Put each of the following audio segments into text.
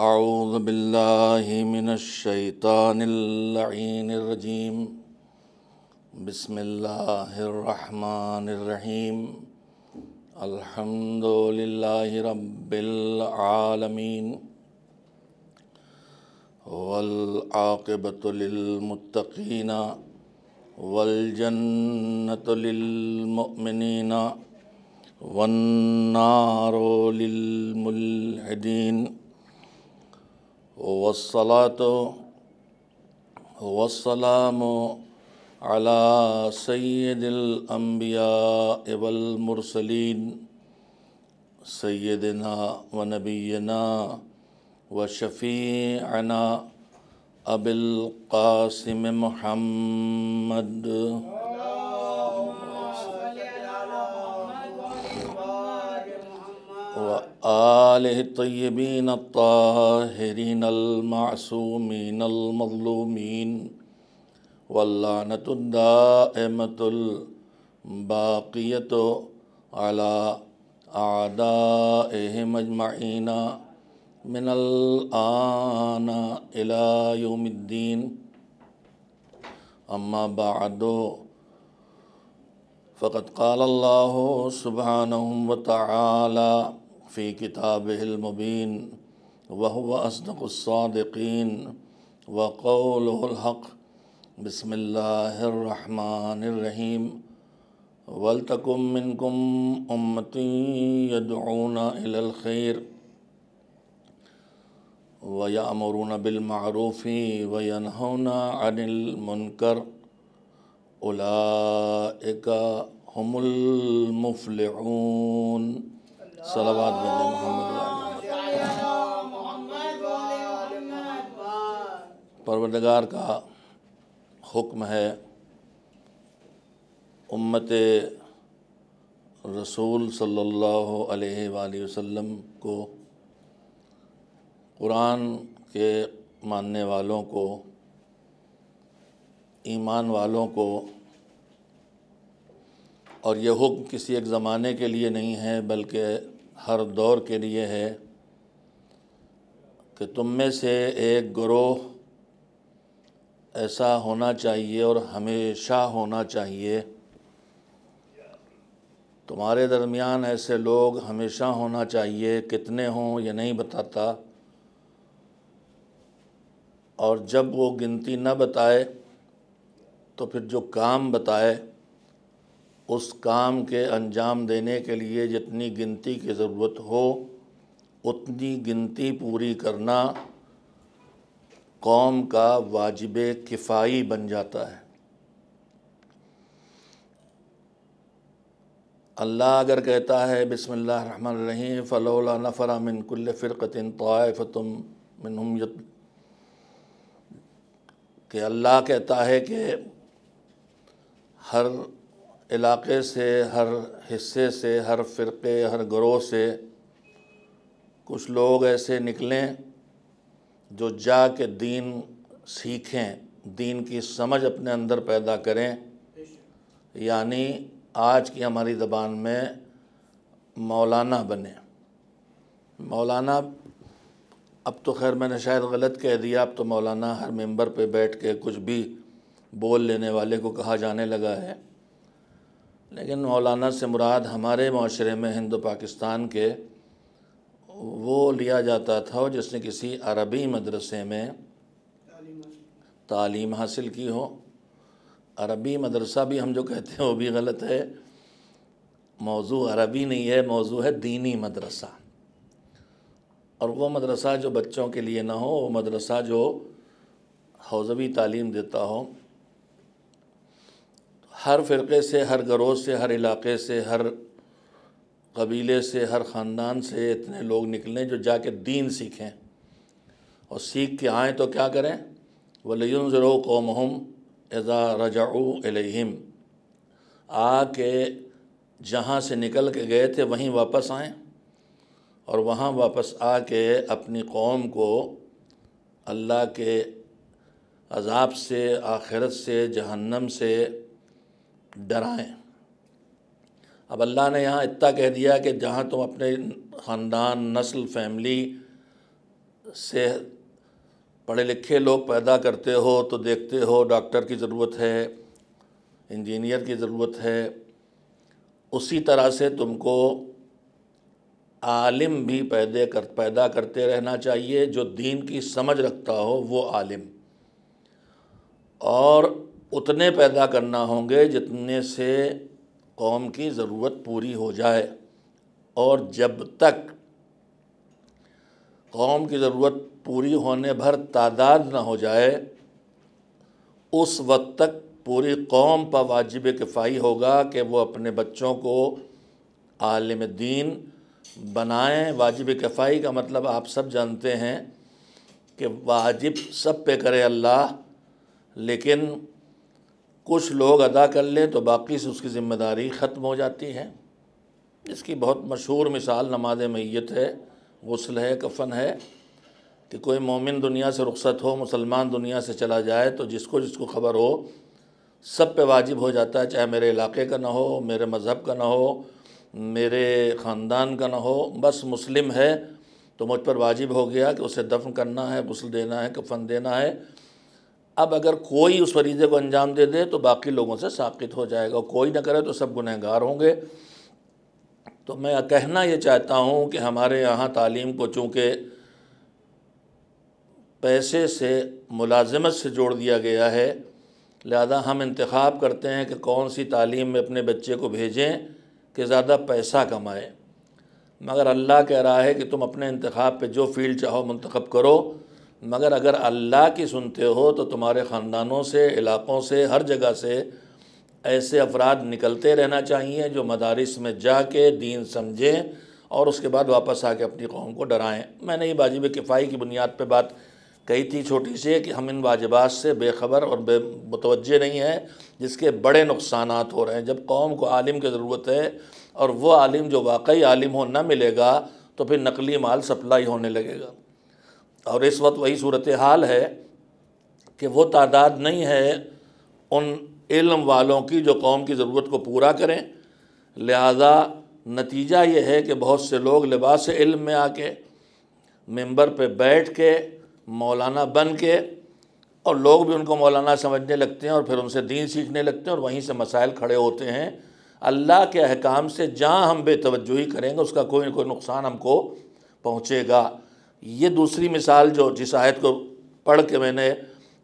اعوذ باللہ من الشیطان اللعین الرجیم بسم اللہ الرحمن الرحیم الحمد للہ رب العالمین والعاقبۃ للمتقین والجنۃ للمؤمنین والنار للملحدین والصلاة والسلام على سید الانبیاء والمرسلین سیدنا ونبینا وشفیعنا ابی القاسم محمد وآلہ الطیبین الطاہرین المعصومین المظلومین واللعنۃ الدائمۃ الباقیۃ علی اعدائہم اجمعین من الآن الی یوم الدین اما بعد فقد قال اللہ سبحانہ وتعالی فی کتابہ المبین وہو اصدق الصادقین وقولہ الحق بسم اللہ الرحمن الرحیم وَلْتَكُن مِّنكُمْ أُمَّةٌ يَدْعُونَ إِلَى الْخَيْرِ وَيَأْمُرُونَ بِالْمَعْرُوفِ وَيَنْهَوْنَ عَنِ الْمُنكَرِ اولئک هم المفلحون۔ صلوات بھیجیں محمد پروردگار کا حکم ہے امت رسول صلی اللہ علیہ وآلہ وسلم کو، قرآن کے ماننے والوں کو، ایمان والوں کو، اور یہ حکم کسی ایک زمانے کے لیے نہیں ہے بلکہ ہر دور کے لیے ہے کہ تم میں سے ایک گروہ ایسا ہونا چاہیے اور ہمیشہ ہونا چاہیے، تمہارے درمیان ایسے لوگ ہمیشہ ہونا چاہیے، کتنے ہوں یہ نہیں بتاتا، اور جب وہ گنتی نہ بتائے تو پھر جو کام بتائے اس کام کے انجام دینے کے لیے جتنی گنتی کی ضرورت ہو اتنی گنتی پوری کرنا قوم کا واجب کفائی بن جاتا ہے۔ اللہ اگر کہتا ہے بسم اللہ الرحمن الرحیم فلولا نفر من کل فرقۃ طائفۃ منہم کہ اللہ کہتا ہے کہ ہر علاقے سے، ہر حصے سے، ہر فرقے، ہر گروہ سے کچھ لوگ ایسے نکلیں جو جا کے دین سیکھیں، دین کی سمجھ اپنے اندر پیدا کریں، یعنی آج کی ہماری زبان میں مولانا بنے۔ مولانا اب تو خیر میں نے شاید غلط کہہ دیا، اب تو مولانا ہر ممبر پہ بیٹھ کے کچھ بھی بول لینے والے کو کہا جانے لگا ہے، لیکن مولانا سے مراد ہمارے معاشرے میں ہند و پاکستان کے وہ لیا جاتا تھا جس نے کسی عربی مدرسے میں تعلیم حاصل کی ہو۔ عربی مدرسہ بھی ہم جو کہتے ہیں وہ بھی غلط ہے، موضوع عربی نہیں ہے، موضوع ہے دینی مدرسہ، اور وہ مدرسہ جو بچوں کے لیے نہ ہو، وہ مدرسہ جو حوزوی تعلیم دیتا ہو۔ ہر فرقے سے، ہر گروہ سے، ہر علاقے سے، ہر قبیلے سے، ہر خاندان سے اتنے لوگ نکلیں جو جا کے دین سیکھیں، اور سیکھ کے آئیں تو کیا کریں؟ وَلِيُنذِرُوا قَوْمَهُمْ اِذَا رَجَعُوا إِلَيْهِمْ، آ کے جہاں سے نکل کے گئے تھے وہیں واپس آئیں، اور وہاں واپس آ کے اپنی قوم کو اللہ کے عذاب سے، آخرت سے، جہنم سے ڈرائیں۔ اب اللہ نے یہاں اتنا کہہ دیا کہ جہاں تم اپنے خاندان، نسل، فیملی سے پڑھے لکھے لوگ پیدا کرتے ہو تو دیکھتے ہو ڈاکٹر کی ضرورت ہے، انجینئر کی ضرورت ہے، اسی طرح سے تم کو عالم بھی پیدا کرتے رہنا چاہیے، جو دین کی سمجھ رکھتا ہو وہ عالم، اور اتنے پیدا کرنا ہوں گے جتنے سے قوم کی ضرورت پوری ہو جائے، اور جب تک قوم کی ضرورت پوری ہونے بھر تعداد نہ ہو جائے اس وقت تک پوری قوم پر واجب کفائی ہوگا کہ وہ اپنے بچوں کو عالم دین بنائیں۔ واجب کفائی کا مطلب آپ سب جانتے ہیں کہ واجب سب پہ کرے اللہ، لیکن کچھ لوگ ادا کر لیں تو باقی سے اس کی ذمہ داری ختم ہو جاتی ہے۔ اس کی بہت مشہور مثال نماز میت ہے، غسل ہے، کفن ہے، کہ کوئی مومن دنیا سے رخصت ہو، مسلمان دنیا سے چلا جائے تو جس کو خبر ہو سب پہ واجب ہو جاتا ہے، چاہے میرے علاقے کا نہ ہو، میرے مذہب کا نہ ہو، میرے خاندان کا نہ ہو، بس مسلم ہے تو مجھ پر واجب ہو گیا کہ اسے دفن کرنا ہے، غسل دینا ہے، کفن دینا ہے۔ اب اگر کوئی اس فریضے کو انجام دے دے تو باقی لوگوں سے ساقط ہو جائے گا، کوئی نہ کرے تو سب گنہگار ہوں گے۔ تو میں کہنا یہ چاہتا ہوں کہ ہمارے یہاں تعلیم کو چونکہ پیسے سے، ملازمت سے جوڑ دیا گیا ہے، لہذا ہم انتخاب کرتے ہیں کہ کون سی تعلیم میں اپنے بچے کو بھیجیں کہ زیادہ پیسہ کمائیں، مگر اللہ کہہ رہا ہے کہ تم اپنے انتخاب پہ جو فیلڈ چاہو منتخب کرو، مگر اگر اللہ کی سنتے ہو تو تمہارے خاندانوں سے، علاقوں سے، ہر جگہ سے ایسے افراد نکلتے رہنا چاہیے جو مدارس میں جا کے دین سمجھیں اور اس کے بعد واپس آ کے اپنی قوم کو ڈرائیں۔ میں نے یہ واجب کفائی کی بنیاد پہ بات کہی تھی چھوٹی سی، کہ ہم ان واجبات سے بے خبر اور بے متوجہ نہیں ہیں، جس کے بڑے نقصانات ہو رہے ہیں۔ جب قوم کو عالم کی ضرورت ہے اور وہ عالم جو واقعی عالم ہو نہ ملے گا تو پھر نقلی مال سپلائی ہونے لگے گا، اور اس وقت وہی صورتحال ہے کہ وہ تعداد نہیں ہے ان علم والوں کی جو قوم کی ضرورت کو پورا کریں، لہذا نتیجہ یہ ہے کہ بہت سے لوگ لباس علم میں آ کے ممبر پہ بیٹھ کے مولانا بن کے، اور لوگ بھی ان کو مولانا سمجھنے لگتے ہیں اور پھر ان سے دین سیکھنے لگتے ہیں اور وہیں سے مسائل کھڑے ہوتے ہیں۔ اللہ کے احکام سے جہاں ہم بے توجہی کریں گے اس کا کوئی نہ کوئی نقصان ہم کو پہنچے گا۔ یہ دوسری مثال جو جس آیت کو پڑھ کے میں نے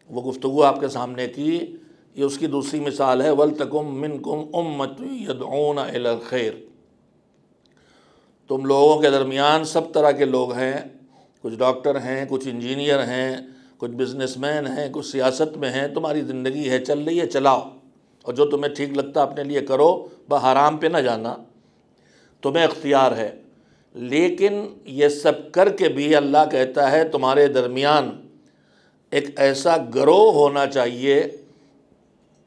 وہ گفتگو آپ کے سامنے کی، یہ اس کی دوسری مثال ہے، وَلْتَكُمْ مِنْكُمْ أُمَّةٌ يَدْعُونَ إِلَى الْخَيْرِ۔ تم لوگوں کے درمیان سب طرح کے لوگ ہیں، کچھ ڈاکٹر ہیں، کچھ انجینئر ہیں، کچھ بزنس مین ہیں، کچھ سیاست میں ہیں۔ تمہاری زندگی ہے، چل رہی ہے، چلاؤ، اور جو تمہیں ٹھیک لگتا اپنے لیے کرو، حرام پہ نہ جانا، تمہیں اختیار ہے۔ لیکن یہ سب کر کے بھی اللہ کہتا ہے تمہارے درمیان ایک ایسا گروہ ہونا چاہیے،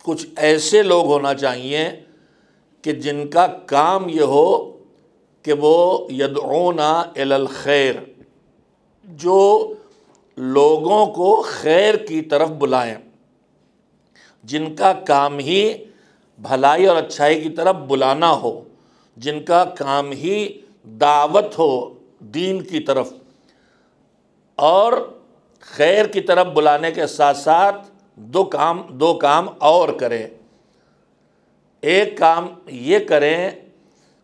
کچھ ایسے لوگ ہونا چاہیے کہ جن کا کام یہ ہو کہ وہ یدعون الی الخیر، جو لوگوں کو خیر کی طرف بلائیں، جن کا کام ہی بھلائی اور اچھائی کی طرف بلانا ہو، جن کا کام ہی دعوت ہو دین کی طرف، اور خیر کی طرف بلانے کے ساتھ ساتھ دو کام اور کریں۔ ایک کام یہ کریں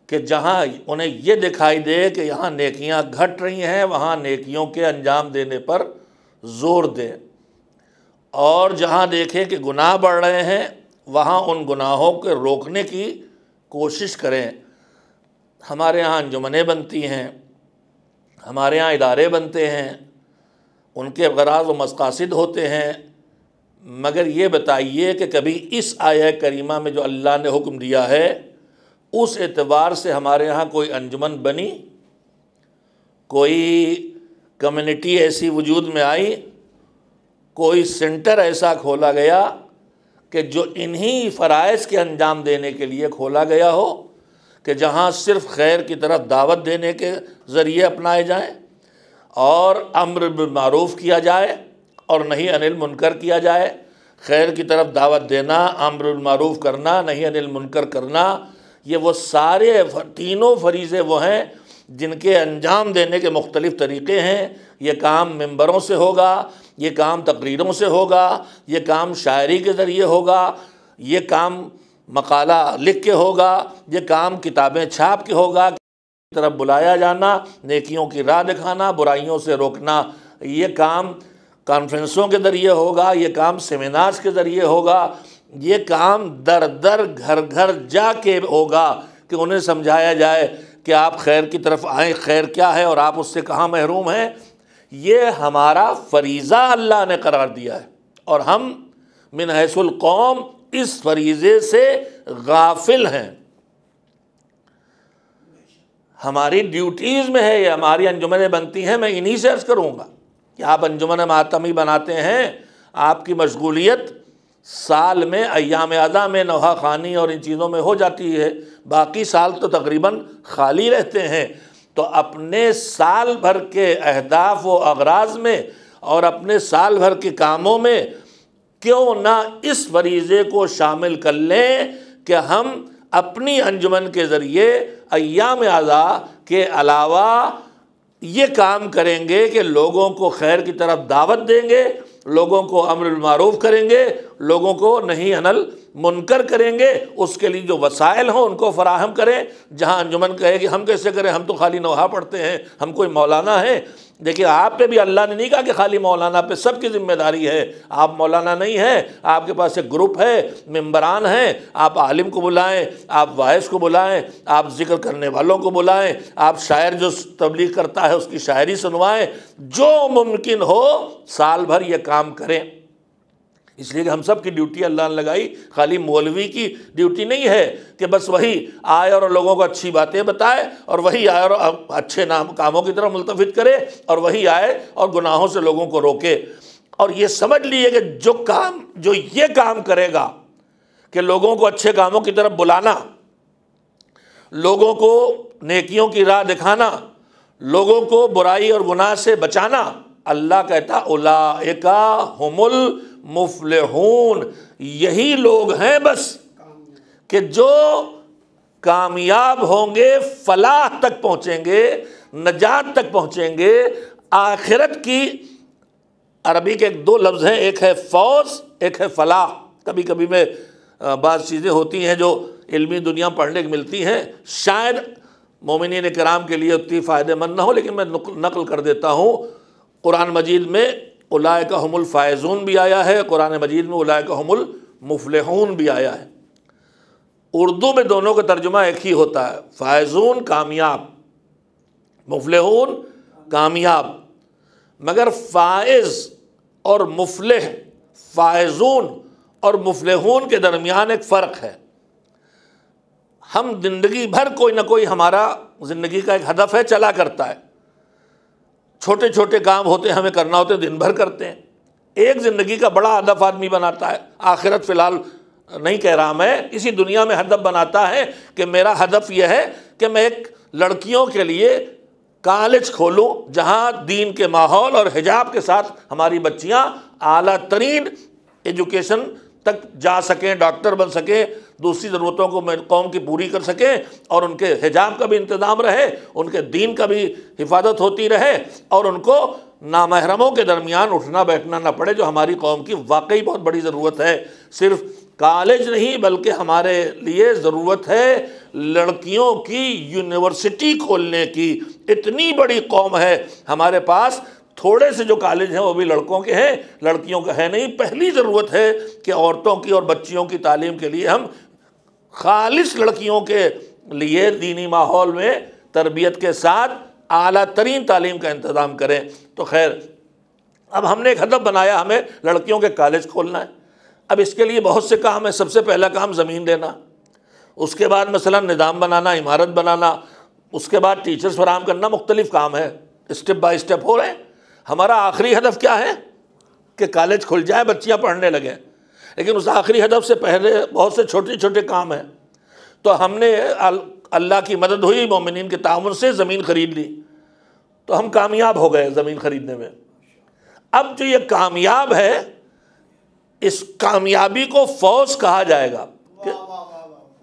کہ جہاں انہیں یہ دکھائی دے کہ یہاں نیکیاں گھٹ رہی ہیں وہاں نیکیوں کے انجام دینے پر زور دیں، اور جہاں دیکھیں کہ گناہ بڑھ رہے ہیں وہاں ان گناہوں کو روکنے کی کوشش کریں۔ ہمارے یہاں انجمنیں بنتی ہیں، ہمارے یہاں ادارے بنتے ہیں، ان کے غراض و مقاصد ہوتے ہیں، مگر یہ بتائیے کہ کبھی اس آیہ کریمہ میں جو اللہ نے حکم دیا ہے اس اعتبار سے ہمارے ہاں کوئی انجمن بنی، کوئی کمیونٹی ایسی وجود میں آئی، کوئی سینٹر ایسا کھولا گیا کہ جو انہی فرائض کے انجام دینے کے لیے کھولا گیا ہو، کہ جہاں صرف خیر کی طرف دعوت دینے کے ذریعے اپنائے جائیں اور امر بالمعروف کیا جائے اور نہی عن المنکر کیا جائے۔ خیر کی طرف دعوت دینا، امر بالمعروف کرنا، نہی عن المنکر کرنا، یہ وہ سارے تینوں فریضے وہ ہیں جن کے انجام دینے کے مختلف طریقے ہیں۔ یہ کام ممبروں سے ہوگا، یہ کام تقریروں سے ہوگا، یہ کام شاعری کے ذریعے ہوگا، یہ کام مقالہ لکھ کے ہوگا، یہ کام کتابیں چھاپ کے ہوگا، کی طرف بلایا جانا، نیکیوں کی راہ دکھانا، برائیوں سے روکنا۔ یہ کام کانفرنسوں کے ذریعے ہوگا، یہ کام سیمینارز کے ذریعے ہوگا، یہ کام در در گھر گھر جا کے ہوگا کہ انہیں سمجھایا جائے کہ آپ خیر کی طرف آئیں، خیر کیا ہے اور آپ اس سے کہاں محروم ہیں۔ یہ ہمارا فریضہ اللہ نے قرار دیا ہے، اور ہم من حیث القوم اس فریضے سے غافل ہیں۔ ہماری ڈیوٹیز میں ہے، یہ ہماری انجمنیں بنتی ہیں۔ میں انہی سے عرض کروں گا کہ آپ انجمن ماتمی بناتے ہیں، آپ کی مشغولیت سال میں ایام اعیاد میں نوحہ خوانی اور ان چیزوں میں ہو جاتی ہے، باقی سال تو تقریباً خالی رہتے ہیں۔ تو اپنے سال بھر کے اہداف و اغراض میں اور اپنے سال بھر کے کاموں میں کیوں نہ اس فریضے کو شامل کر لیں کہ ہم اپنی انجمن کے ذریعے ایام اعیاد کے علاوہ یہ کام کریں گے کہ لوگوں کو خیر کی طرف دعوت دیں گے، لوگوں کو امر بالمعروف کریں گے، لوگوں کو نہی عن المنکر کریں گے، اس کے لیے جو وسائل ہوں ان کو فراہم کریں۔ جہاں انجمن کہے کہ ہم کیسے کریں، ہم تو خالی نوحہ پڑھتے ہیں، ہم کوئی مولانا ہیں۔ دیکھیے آپ پہ بھی اللہ نے نہیں کہا کہ خالی مولانا پہ، سب کی ذمہ داری ہے۔ آپ مولانا نہیں ہیں، آپ کے پاس ایک گروپ ہے، ممبران ہیں، آپ عالم کو بلائیں، آپ واعظ کو بلائیں، آپ ذکر کرنے والوں کو بلائیں، آپ شاعر جو تبلیغ کرتا ہے اس کی شاعری سنوائیں، جو ممکن ہو سال بھر یہ کام کریں۔ اس لیے کہ ہم سب کی ڈیوٹی اللہ نے لگائی، خالی مولوی کی ڈیوٹی نہیں ہے کہ بس وہی آئے اور لوگوں کو اچھی باتیں بتائے، اور وہی آئے اور اچھے کاموں کی طرف ملتفت کرے، اور وہی آئے اور گناہوں سے لوگوں کو روکے۔ اور یہ سمجھ لیے کہ جو یہ کام کرے گا کہ لوگوں کو اچھے کاموں کی طرف بلانا، لوگوں کو نیکیوں کی راہ دکھانا، لوگوں کو برائی اور گناہ سے بچانا، اللہ کہتا اولئک ھم المفلحون، یہی لوگ ہیں بس کہ جو کامیاب ہوں گے، فلاح تک پہنچیں گے، نجات تک پہنچیں گے، آخرت کی۔ عربی کے دو لفظ ہیں، ایک ہے فوز، ایک ہے فلاح۔ کبھی کبھی میں بعض چیزیں ہوتی ہیں جو علمی دنیا پڑھنے کی ملتی ہیں، شاید مومنین کرام کے لیے اتنی فائدہ مند نہ ہو، لیکن میں نقل کر دیتا ہوں۔ قرآن مجید میں اولئک ھم الفائزون بھی آیا ہے، قرآن مجید میں اولئک ھم المفلحون بھی آیا ہے۔ اردو میں دونوں کا ترجمہ ایک ہی ہوتا ہے، فائزون کامیاب، مفلحون کامیاب، مگر فائز اور مفلح، فائزون اور مفلحون کے درمیان ایک فرق ہے۔ ہم زندگی بھر کوئی نہ کوئی ہمارا زندگی کا ایک ہدف ہے، چلا کرتا ہے، چھوٹے چھوٹے کام ہوتے ہیں ہمیں کرنا ہوتے ہیں، دن بھر کرتے ہیں۔ ایک زندگی کا بڑا ہدف آدمی بناتا ہے، آخرت فی الحال نہیں کہہ رہا میں، اسی دنیا میں ہدف بناتا ہے کہ میرا ہدف یہ ہے کہ میں ایک لڑکیوں کے لیے کالج کھولوں جہاں دین کے ماحول اور حجاب کے ساتھ ہماری بچیاں اعلیٰ ترین ایجوکیشن تک جا سکیں، ڈاکٹر بن سکیں، دوسری ضرورتوں کو قوم کی پوری کر سکیں، اور ان کے حجاب کا بھی انتظام رہے، ان کے دین کا بھی حفاظت ہوتی رہے، اور ان کو نامحرموں کے درمیان اٹھنا بیٹھنا نہ پڑے، جو ہماری قوم کی واقعی بہت بڑی ضرورت ہے۔ صرف کالج نہیں بلکہ ہمارے لیے ضرورت ہے لڑکیوں کی یونیورسٹی کھولنے کی۔ اتنی بڑی قوم ہے ہمارے پاس، تھوڑے سے جو کالج ہیں وہ بھی لڑکوں کے ہیں، لڑکیوں کا ہے نہیں۔ پہلی ضرورت ہے کہ عورتوں کی اور بچیوں کی تعلیم کے لیے ہم خالص لڑکیوں کے لیے دینی ماحول میں تربیت کے ساتھ اعلیٰ ترین تعلیم کا انتظام کریں۔ تو خیر، اب ہم نے ایک ہدف بنایا، ہمیں لڑکیوں کے کالج کھولنا ہے۔ اب اس کے لیے بہت سے کام ہیں۔ سب سے پہلا کام زمین لینا، اس کے بعد مثلا نظام بنانا، عمارت بنانا، اس کے بعد ٹیچرز فراہم کرنا، مختلف کام ہیں، اسٹیپ بائی اسٹیپ ہو رہے ہیں۔ ہمارا آخری ہدف کیا ہے کہ کالج کھل جائے، بچیاں پڑھنے لگیں، لیکن اس آخری ہدف سے پہلے بہت سے چھوٹے چھوٹے کام ہیں۔ تو ہم نے اللہ کی مدد ہوئی، مومنین کے تعاون سے زمین خرید لی، تو ہم کامیاب ہو گئے زمین خریدنے میں۔ اب جو یہ کامیاب ہے، اس کامیابی کو فوز کہا جائے گا، کہ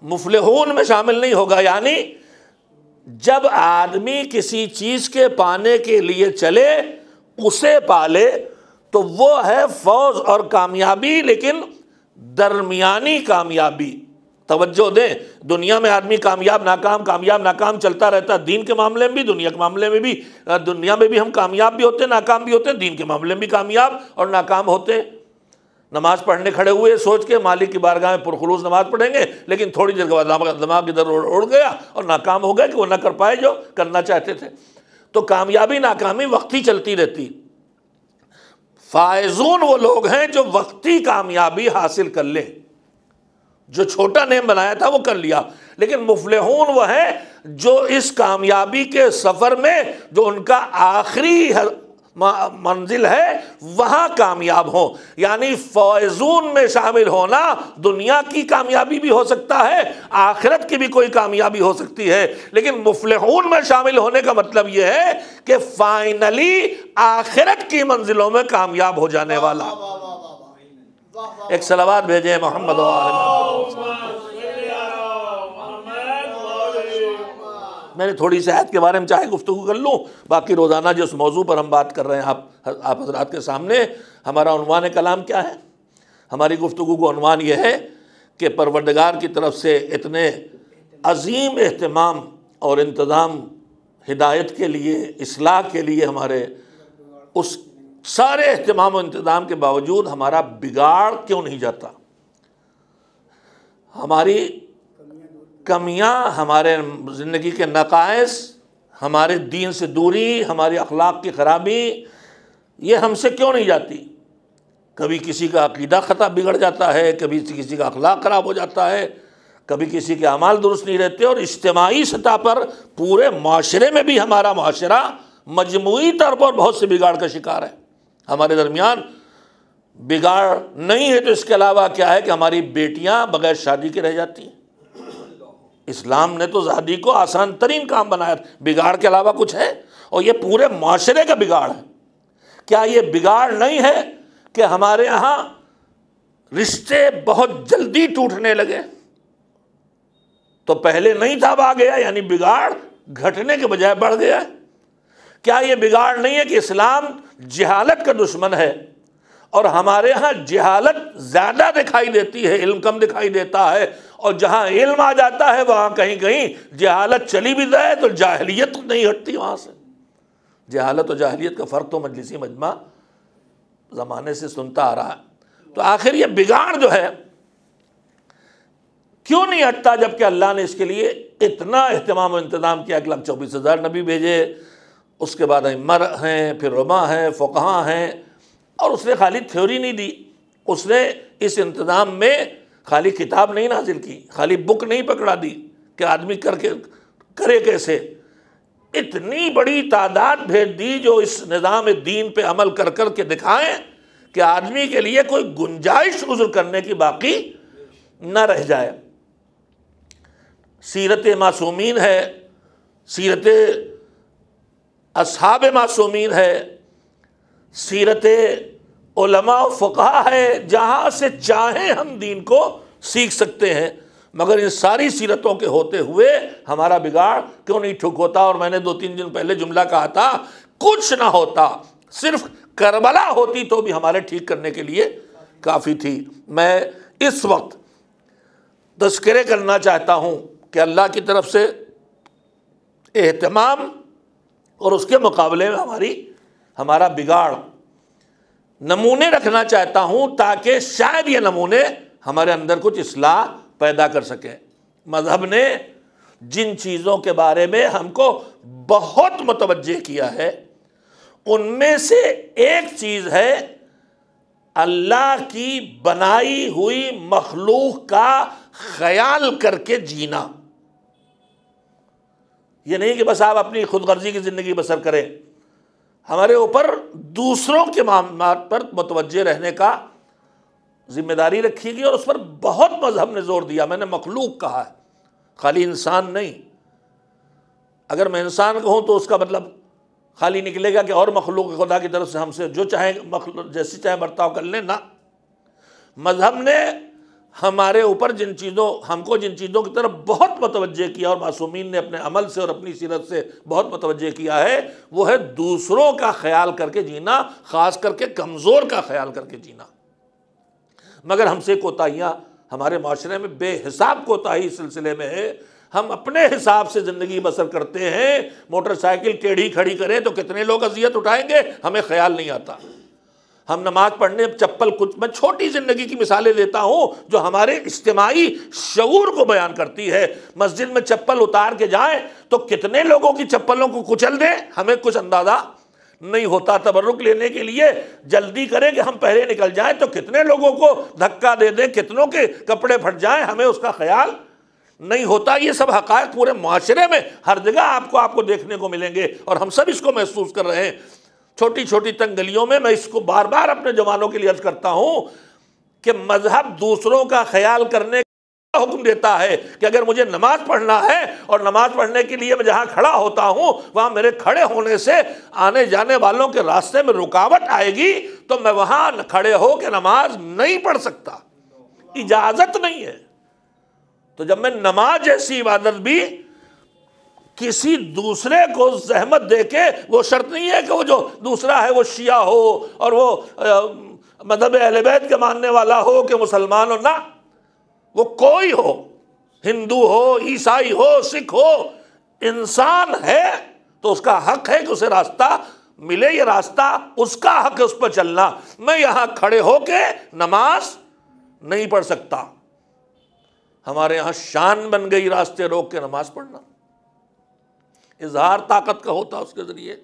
مفلحون میں شامل نہیں ہوگا، یعنی جب آدمی کسی چیز کے پانے کے لیے چلے اسے پالے تو وہ ہے فوز اور کامیابی، لیکن درمیانی کامیابی۔ توجہ دیں، دنیا میں آدمی کامیاب ناکام چلتا رہتا ہے، دین کے معاملے میں بھی، دنیا کے معاملے میں بھی، دنیا میں بھی ہم کامیاب بھی ہوتے ہیں ناکام بھی ہوتے ہیں، دین کے معاملے میں بھی کامیاب اور ناکام ہوتے ہیں۔ نماز پڑھنے کھڑے ہوئے سوچ کے مالک کی بارگاہ میں پرخلوص نماز پڑھیں گے، لیکن تھوڑی دیر کے بعد دماغ ادھر اڑ گیا اور ناکام ہو گئے کہ وہ نہ کر پائے جو کرنا چاہتے تھے۔ تو کامیابی ناکامی وقتی چلتی رہتی۔ فائزون وہ لوگ ہیں جو وقتی کامیابی حاصل کر لیں، جو چھوٹا نیم بنایا تھا وہ کر لیا، لیکن مفلحون وہ ہیں جو اس کامیابی کے سفر میں جو ان کا آخری منزل ہے وہاں کامیاب ہوں۔ یعنی فائزون میں شامل ہونا دنیا کی کامیابی بھی ہو سکتا ہے، آخرت کی بھی کوئی کامیابی ہو سکتی ہے، لیکن مفلحون میں شامل ہونے کا مطلب یہ ہے کہ فائنلی آخرت کی منزلوں میں کامیاب ہو جانے والا۔ ایک صلوات بھیجیں محمد و آل محمد۔ میں نے تھوڑی سی آیت کے بارے میں چاہے گفتگو کر لوں، باقی روزانہ جس موضوع پر ہم بات کر رہے ہیں آپ حضرات کے سامنے، ہمارا عنوان کلام کیا ہے؟ ہماری گفتگو کو عنوان یہ ہے کہ پروردگار کی طرف سے اتنے عظیم اہتمام اور انتظام ہدایت کے لیے، اصلاح کے لیے، ہمارے اس سارے اہتمام و انتظام کے باوجود ہمارا بگاڑ کیوں نہیں جاتا؟ ہماری کمیاں، ہمارے زندگی کے نقائص، ہمارے دین سے دوری، ہماری اخلاق کی خرابی، یہ ہم سے کیوں نہیں جاتی؟ کبھی کسی کا عقیدہ خطا بگڑ جاتا ہے، کبھی کسی کا اخلاق خراب ہو جاتا ہے، کبھی کسی کے اعمال درست نہیں رہتے، اور اجتماعی سطح پر پورے معاشرے میں بھی ہمارا معاشرہ مجموعی طور پر بہت سے بگاڑ کا شکار ہے۔ ہمارے درمیان بگاڑ نہیں ہے تو اس کے علاوہ کیا ہے کہ ہماری بیٹیاں بغیر شادی کے رہ جاتی ہیں۔ اسلام نے تو شادی کو آسان ترین کام بنایا، بگاڑ کے علاوہ کچھ ہے؟ اور یہ پورے معاشرے کا بگاڑ ہے۔ کیا یہ بگاڑ نہیں ہے کہ ہمارے ہاں رشتے بہت جلدی ٹوٹنے لگے؟ تو پہلے نہیں تھا، اب آ گیا، یعنی بگاڑ گھٹنے کے بجائے بڑھ گیا ہے۔ کیا یہ بگاڑ نہیں ہے کہ اسلام جہالت کا دشمن ہے اور ہمارے ہاں جہالت زیادہ دکھائی دیتی ہے، علم کم دکھائی دیتا ہے، اور جہاں علم آ جاتا ہے وہاں کہیں کہیں جہالت چلی بھی جائے تو جاہلیت نہیں ہٹتی وہاں سے۔ جہالت اور جاہلیت کا فرق تو مجلسی مجمع زمانے سے سنتا آ رہا ہے۔ تو آخر یہ بگاڑ جو ہے کیوں نہیں ہٹتا، جبکہ اللہ نے اس کے لیے اتنا اہتمام و انتظام کیا، 1,24,000 نبی بھیجے، اس کے بعد ائمہ ہیں، پھر علماء ہیں، فقہاء ہیں، اور اس نے خالی تھیوری نہیں دی، اس نے اس انتظام میں خالی کتاب نہیں نازل کی، خالی بک نہیں پکڑا دی کہ آدمی کرے کیسے، اتنی بڑی تعداد بھیج دی جو اس نظام دین پہ عمل کر کر کے دکھائیں کہ آدمی کے لیے کوئی گنجائش عذر کرنے کی باقی نہ رہ جائے۔ سیرت معصومین ہے، سیرت اصحاب معصومین ہے، سیرت علماء و فقہاء ہے، جہاں سے چاہیں ہم دین کو سیکھ سکتے ہیں، مگر ان ساری سیرتوں کے ہوتے ہوئے ہمارا بگاڑ کیوں نہیں ٹھیک ہوتا؟ اور میں نے 2-3 دن پہلے جملہ کہا تھا، کچھ نہ ہوتا، صرف کربلا ہوتی تو بھی ہمارے ٹھیک کرنے کے لیے کافی تھی۔ میں اس وقت تذکرے کرنا چاہتا ہوں کہ اللہ کی طرف سے اہتمام اور اس کے مقابلے میں ہمارا بگاڑ، نمونے رکھنا چاہتا ہوں تاکہ شاید یہ نمونے ہمارے اندر کچھ اصلاح پیدا کر سکیں۔ مذہب نے جن چیزوں کے بارے میں ہم کو بہت متوجہ کیا ہے، ان میں سے ایک چیز ہے اللہ کی بنائی ہوئی مخلوق کا خیال کر کے جینا۔ یہ نہیں کہ بس آپ اپنی خود غرضی کی زندگی بسر کریں، ہمارے اوپر دوسروں کے معاملات پر متوجہ رہنے کا ذمہ داری رکھی گئی، اور اس پر بہت مذہب نے زور دیا۔ میں نے مخلوق کہا ہے، خالی انسان نہیں۔ اگر میں انسان کہوں تو اس کا مطلب خالی نکلے گا کہ اور مخلوق خدا کی طرف سے ہم سے جو چاہیں جیسی چاہیں برتاؤ کر لیں، نہ، مذہب نے ہمارے اوپر ہم کو جن چیزوں کی طرف بہت متوجہ کیا اور معصومین نے اپنے عمل سے اور اپنی سیرت سے بہت متوجہ کیا ہے، وہ ہے دوسروں کا خیال کر کے جینا، خاص کر کے کمزور کا خیال کر کے جینا۔ مگر ہم سے کوتاہیاں ہمارے معاشرے میں بے حساب کوتاہی اس سلسلے میں ہے۔ ہم اپنے حساب سے زندگی بسر کرتے ہیں، موٹر سائیکل ٹیڑھی کھڑی کریں تو کتنے لوگ اذیت اٹھائیں گے ہمیں خیال نہیں آتا۔ ہم نماز پڑھنے چپل کچھ، میں چھوٹی زندگی کی مثالیں دیتا ہوں جو ہمارے اجتماعی شعور کو بیان کرتی ہے۔ مسجد میں چپل اتار کے جائیں تو کتنے لوگوں کی چپلوں کو کچل دیں ہمیں کچھ اندازہ نہیں ہوتا۔ تبرک لینے کے لیے جلدی کریں کہ ہم پہلے نکل جائیں تو کتنے لوگوں کو دھکا دے دیں، کتنوں کے کپڑے پھٹ جائیں ہمیں اس کا خیال نہیں ہوتا۔ یہ سب حقائق پورے معاشرے میں ہر جگہ آپ کو دیکھنے کو ملیں گے اور ہم سب اس کو محسوس کر رہے ہیں۔ چھوٹی چھوٹی تنگ گلیوں میں اس کو بار بار اپنے جوانوں کے لیے عرض کرتا ہوں کہ مذہب دوسروں کا خیال کرنے کا حکم دیتا ہے کہ اگر مجھے نماز پڑھنا ہے اور نماز پڑھنے کے لیے میں جہاں کھڑا ہوتا ہوں وہاں میرے کھڑے ہونے سے آنے جانے والوں کے راستے میں رکاوٹ آئے گی تو میں وہاں کھڑے ہو کے نماز نہیں پڑھ سکتا، اجازت نہیں ہے۔ تو جب میں نماز جیسی عبادت بھی کسی دوسرے کو زحمت دے کے، وہ شرط نہیں ہے کہ وہ جو دوسرا ہے وہ شیعہ ہو اور وہ مذہب اہل بیت کے ماننے والا ہو کہ مسلمان ہو، نہ، وہ کوئی ہو، ہندو ہو، عیسائی ہو، سکھ ہو، انسان ہے تو اس کا حق ہے کہ اسے راستہ ملے، یہ راستہ اس کا حق ہے اس پر چلنا۔ میں یہاں کھڑے ہو کے نماز نہیں پڑھ سکتا۔ ہمارے یہاں شان بن گئی راستے روک کے نماز پڑھنا، اظہار طاقت کا ہوتا اس کے ذریعے۔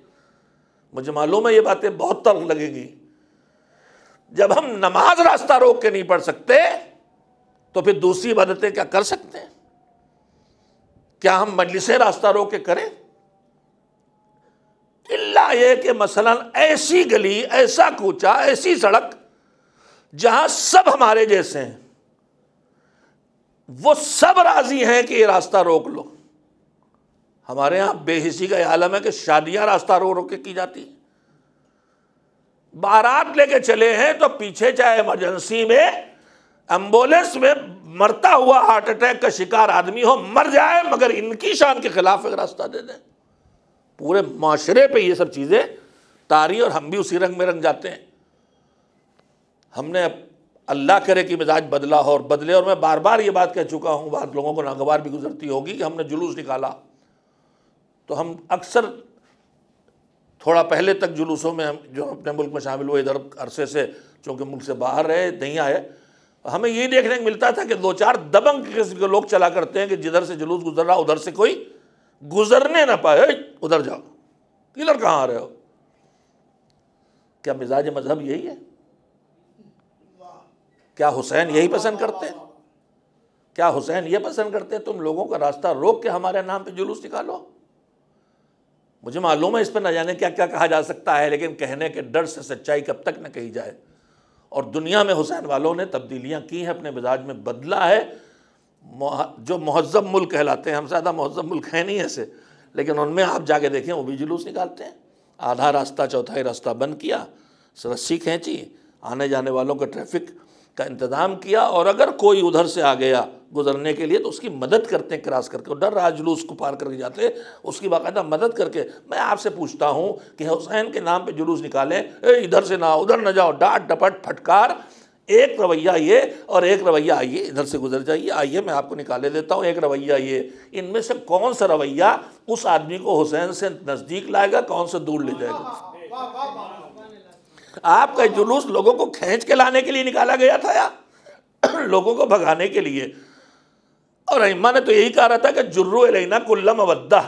مجھے معلوم ہے یہ باتیں بہت تلخ لگیں گی۔ جب ہم نماز راستہ روک کے نہیں پڑھ سکتے تو پھر دوسری عبادتیں کیا کر سکتے ہیں؟ کیا ہم مجلسیں راستہ روک کے کریں؟ الا یہ کہ مثلاً ایسی گلی، ایسا کوچہ، ایسی سڑک جہاں سب ہمارے جیسے ہیں، وہ سب راضی ہیں کہ یہ راستہ روک لو۔ ہمارے ہاں بے حسی کا یہ عالم ہے کہ شادیاں راستہ روک کے کی جاتی ہیں۔ بارات لے کے چلے ہیں تو پیچھے چاہے ایمرجنسی میں ایمبولینس میں مرتا ہوا ہارٹ اٹیک کا شکار آدمی ہو، مر جائے، مگر ان کی شان کے خلاف ایک راستہ دے دیں۔ پورے معاشرے پہ یہ سب چیزیں طاری اور ہم بھی اسی رنگ میں رنگ جاتے ہیں۔ ہم نے اللہ کرے کہ مزاج بدلا ہو اور بدلے، اور میں بار بار یہ بات کہہ چکا ہوں، بات لوگوں کو ناگوار بھی گزرتی ہوگی کہ ہم نے جلوس نکالا تو ہم اکثر تھوڑا پہلے تک جلوسوں میں ہم جو اپنے ملک میں شامل ہوئے، ادھر عرصے سے چونکہ ملک سے باہر رہے نہیں آئے، ہمیں یہی دیکھنے کو ملتا تھا کہ دو چار دبنگ قسم کے لوگ چلا کرتے ہیں کہ جدھر سے جلوس گزر رہا ادھر سے کوئی گزرنے نہ پائے، ادھر جاؤ، ادھر کہاں آ رہے ہو؟ کیا مزاج مذہب یہی ہے؟ کیا حسین یہی پسند کرتے ہیں؟ کیا حسین یہ پسند کرتے ہیں تم لوگوں کا راستہ روک کے ہمارے نام پہ جلوس نکالو؟ مجھے معلوم ہے اس پہ نہ جانے کیا کیا کہا جا سکتا ہے، لیکن کہنے کے ڈر سے سچائی کب تک نہ کہی جائے۔ اور دنیا میں حسین والوں نے تبدیلیاں کی ہیں، اپنے مزاج میں بدلا ہے۔ جو مہذب ملک کہلاتے ہیں، ہم زیادہ مہذب ملک ہیں نہیں ایسے، لیکن ان میں آپ جا کے دیکھیں وہ بھی جلوس نکالتے ہیں۔ آدھا راستہ چوتھائی راستہ بند کیا، رسی کھینچی، آنے جانے والوں کا ٹریفک کا انتظام کیا، اور اگر کوئی ادھر سے آ گیا گزرنے کے لیے تو اس کی مدد کرتے ہیں، کراس کر کے، ڈر رہا جلوس کو پار کر کے جاتے، اس کی باقاعدہ مدد کر کے۔ میں آپ سے پوچھتا ہوں کہ حسین کے نام پہ جلوس نکالیں، ادھر سے نہ ادھر نہ جاؤ، ڈانٹ ڈپٹ پھٹکار، ایک رویہ یہ اور ایک رویہ آئیے ادھر سے گزر جائیے، آئیے میں آپ کو نکالے دیتا ہوں، ایک رویہ یہ، ان میں سے کون سا رویہ اس آدمی کو حسین سے نزدیک لائے گا، کون سے دور لے جائے گا؟ آپ کا جلوس لوگوں کو کھینچ کے لانے کے لیے نکالا گیا تھا یا لوگوں کو بھگانے کے لیے؟ اور ائمہ نے تو یہی کہا رہا تھا کہ جرو الینا کل مودہ،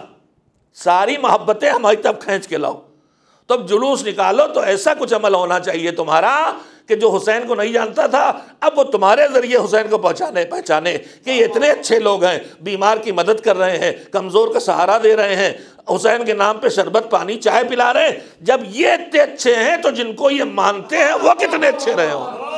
ساری محبتیں ہماری طرف کھینچ کے لاؤ۔ تو اب جلوس نکالو تو ایسا کچھ عمل ہونا چاہیے تمہارا کہ جو حسین کو نہیں جانتا تھا اب وہ تمہارے ذریعے حسین کو پہچانے کہ یہ اتنے اچھے لوگ ہیں، بیمار کی مدد کر رہے ہیں، کمزور کا سہارا دے رہے ہیں، حسین کے نام پہ شربت پانی چائے پلا رہے ہیں۔ جب یہ اتنے اچھے ہیں تو جن کو یہ مانتے ہیں وہ کتنے اچھے رہے ہوں۔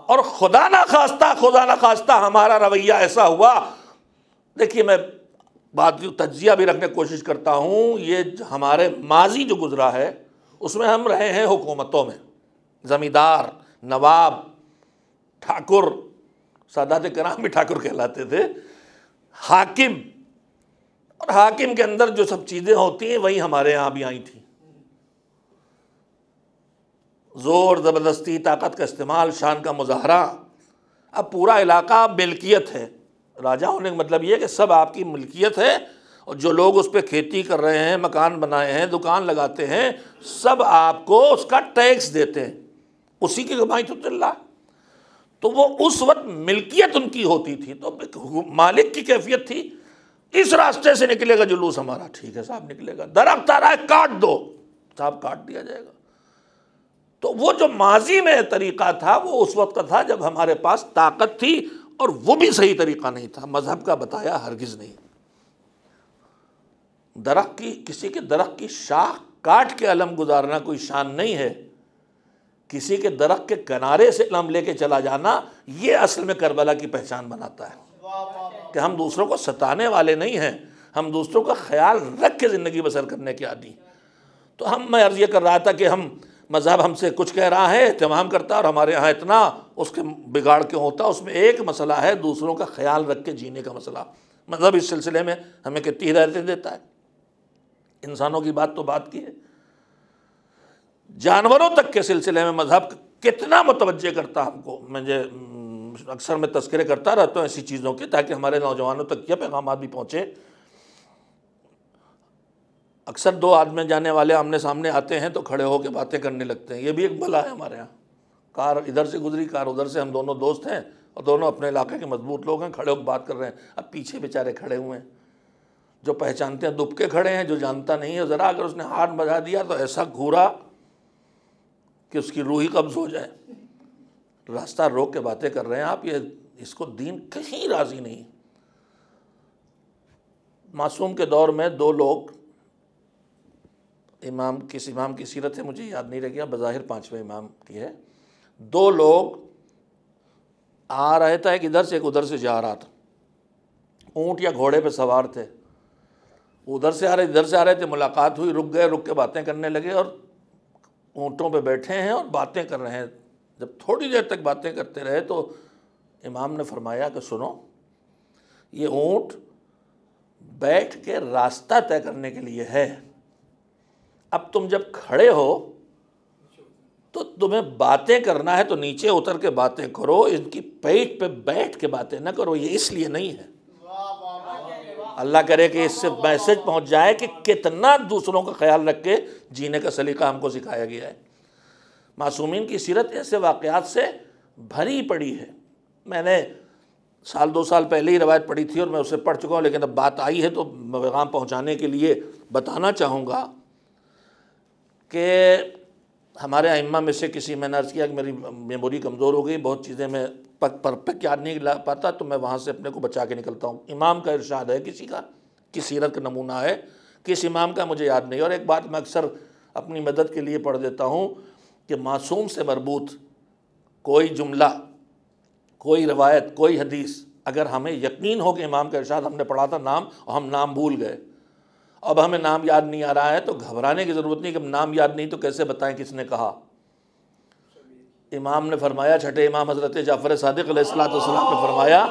اور خدا نہ خواستہ ہمارا رویہ ایسا ہوا، دیکھیے میں بات کی تجزیہ بھی رکھنے کی کوشش کرتا ہوں، یہ ہمارے ماضی جو گزرا ہے اس میں ہم رہے ہیں حکومتوں میں، زمیندار، نواب، ٹھاکر، سادات کرام بھی ٹھاکر کہلاتے تھے، حاکم، اور حاکم کے اندر جو سب چیزیں ہوتی ہیں وہی ہمارے یہاں بھی آئی تھیں، زور، زبردستی، طاقت کا استعمال، شان کا مظاہرہ۔ اب پورا علاقہ ملکیت ہے، راجہ ہونے کا مطلب یہ ہے کہ سب آپ کی ملکیت ہے، اور جو لوگ اس پہ کھیتی کر رہے ہیں، مکان بنائے ہیں، دکان لگاتے ہیں، سب آپ کو اس کا ٹیکس دیتے ہیں، اسی کی کمائی تو اللہ۔ تو وہ اس وقت ملکیت ان کی ہوتی تھی، تو مالک کی کیفیت تھی، اس راستے سے نکلے گا جلوس ہمارا، ٹھیک ہے صاحب نکلے گا، درخت آ رہا ہے کاٹ دو، صاحب کاٹ دیا جائے گا۔ تو وہ جو ماضی میں طریقہ تھا وہ اس وقت کا تھا جب ہمارے پاس طاقت تھی، اور وہ بھی صحیح طریقہ نہیں تھا، مذہب کا بتایا ہرگز نہیں۔ درخت کی، کسی کے درخت کی شاخ کاٹ کے علم گزارنا کوئی شان نہیں ہے، کسی کے درخت کے کنارے سے علم لے کے چلا جانا یہ اصل میں کربلا کی پہچان بناتا ہے، کہ ہم دوسروں کو ستانے والے نہیں ہیں، ہم دوسروں کا خیال رکھ کے زندگی بسر کرنے کے عادی۔ تو میں عرض یہ کر رہا تھا کہ مذہب ہم سے کچھ کہہ رہا ہے، اہتمام کرتا ہے، اور ہمارے ہاں اتنا اس کے بگاڑ کیوں ہوتا ہے؟ اس میں ایک مسئلہ ہے دوسروں کا خیال رکھ کے جینے کا مسئلہ۔ مذہب اس سلسلے میں ہمیں کتنی ہدایتیں دیتا ہے، انسانوں کی بات تو بات کی ہے، جانوروں تک کے سلسلے میں مذہب کتنا متوجہ کرتا ہم کو۔ مجھے اکثر میں تذکرے کرتا رہتا ہوں ایسی چیزوں کے، تاکہ ہمارے نوجوانوں تک یہ پیغامات بھی پہنچے۔ اکثر دو آدمی جانے والے آمنے سامنے آتے ہیں تو کھڑے ہو کے باتیں کرنے لگتے ہیں، یہ بھی ایک بلا ہے ہمارے ہاں۔ کار ادھر سے گزری، کار ادھر سے، ہم دونوں دوست ہیں اور دونوں اپنے علاقے کے مضبوط لوگ ہیں، کھڑے ہو کے بات کر رہے ہیں، اب پیچھے بیچارے کھڑے ہوئے ہیں، جو پہچانتے ہیں دب کے کھڑے ہیں، جو جانتا نہیں ہے ذرا اگر اس نے ہاتھ بجا دیا تو ایسا گھورا کہ اس کی روح ہی قبض ہو جائے۔ راستہ روک کے باتیں کر رہے ہیں آپ، یہ اس کو دین کہیں راضی نہیں۔ معصوم کے دور میں دو لوگ، کس امام کی سیرت ہے مجھے یاد نہیں رہ گیا، بظاہر پانچویں امام کی ہے، دو لوگ آ رہے تھے، ایک ادھر سے ایک ادھر سے جا رہا تھا، اونٹ یا گھوڑے پہ سوار تھے، ادھر سے آ رہے ادھر سے آ رہے تھے، ملاقات ہوئی، رک گئے، رک کے باتیں کرنے لگے، اور اونٹوں پہ بیٹھے ہیں اور باتیں کر رہے ہیں۔ جب تھوڑی دیر تک باتیں کرتے رہے تو امام نے فرمایا کہ سنو، یہ اونٹ بیٹھ کے راستہ طے کرنے کے لیے ہے، اب تم جب کھڑے ہو تو تمہیں باتیں کرنا ہے تو نیچے اتر کے باتیں کرو، ان کی پیٹھ پہ بیٹھ کے باتیں نہ کرو، یہ اس لیے نہیں ہے۔ اللہ کرے کہ اس سے میسج پہنچ جائے کہ کتنا دوسروں کا خیال رکھ کے جینے کا سلیقہ ہم کو سکھایا گیا ہے۔ معصومین کی سیرت ایسے واقعات سے بھری پڑی ہے۔ میں نے سال دو سال پہلے ہی روایت پڑھی تھی اور میں اسے پڑھ چکا ہوں، لیکن اب بات آئی ہے تو پیغام پہنچانے کے لیے بتانا چاہوں گا کہ ہمارے ائمہ میں سے کسی، میں نے عرض کیا کہ میری میموری کمزور ہو گئی، بہت چیزیں میں پرفیکٹ یاد نہیں لا پاتا، تو میں وہاں سے اپنے کو بچا کے نکلتا ہوں۔ امام کا ارشاد ہے، کسی کا، کس سیرت کا نمونہ ہے، کس امام کا مجھے یاد نہیں۔ اور ایک بات میں اکثر اپنی مدد کے لیے پڑھ دیتا ہوں کہ معصوم سے مربوط کوئی جملہ، کوئی روایت، کوئی حدیث اگر ہمیں یقین ہو کہ امام کا ارشاد ہم نے پڑھا تھا نام اور ہم نام بھول گئے، اب ہمیں نام یاد نہیں آ رہا ہے، تو گھبرانے کی ضرورت نہیں کہ نام یاد نہیں تو کیسے بتائیں کس نے کہا۔ امام نے فرمایا، چھٹے امام حضرت جعفر صادق علیہ السلام نے فرمایا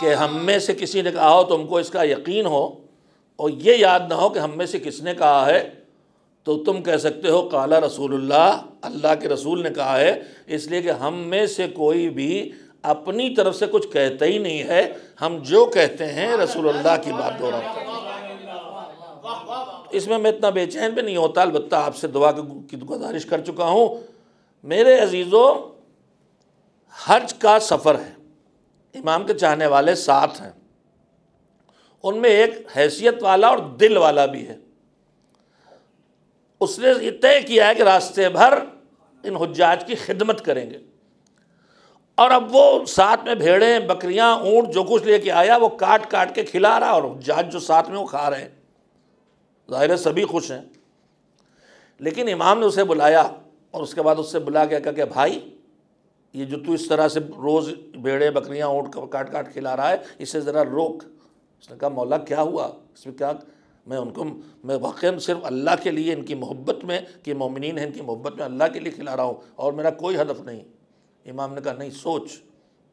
کہ ہم میں سے کسی نے کہا ہو تم کو اس کا یقین ہو اور یہ یاد نہ ہو کہ ہم میں سے کس نے کہا ہے، تو تم کہہ سکتے ہو قال رسول اللہ، اللہ کے رسول نے کہا ہے، اس لیے کہ ہم میں سے کوئی بھی اپنی طرف سے کچھ کہتا ہی نہیں ہے، ہم جو کہتے ہیں رسول اللہ کی بات دہراتے ہیں۔ اس میں اتنا بے چین بھی نہیں ہوتا، البتہ آپ سے دعا کی گزارش کر چکا ہوں۔ میرے عزیزوں، حج کا سفر ہے، امام کے چاہنے والے ساتھ ہیں، ان میں ایک حیثیت والا اور دل والا بھی ہے۔ اس نے یہ طے کیا ہے کہ راستے بھر ان حجاج کی خدمت کریں گے، اور اب وہ ساتھ میں بھیڑیں، بکریاں، اونٹ جو کچھ لے کے آیا وہ کاٹ کاٹ کے کھلا رہا، اور حجاج جو ساتھ میں وہ کھا رہے ہیں، ظاہر ہے سبھی خوش ہیں۔ لیکن امام نے اسے بلایا اور اس کے بعد اس سے بلا کے کہا کہ بھائی یہ جو تو اس طرح سے روز بھیڑیں بکریاں اونٹ کاٹ کاٹ کھلا رہا ہے، اسے ذرا روک۔ اس نے کہا مولا کیا ہوا، اس میں کیا، میں واقعاً صرف اللہ کے لیے ان کی محبت میں، کہ مومنین ہیں ان کی محبت میں اللہ کے لیے کھلا رہا ہوں، اور میرا کوئی ہدف نہیں۔ امام نے کہا نہیں سوچ،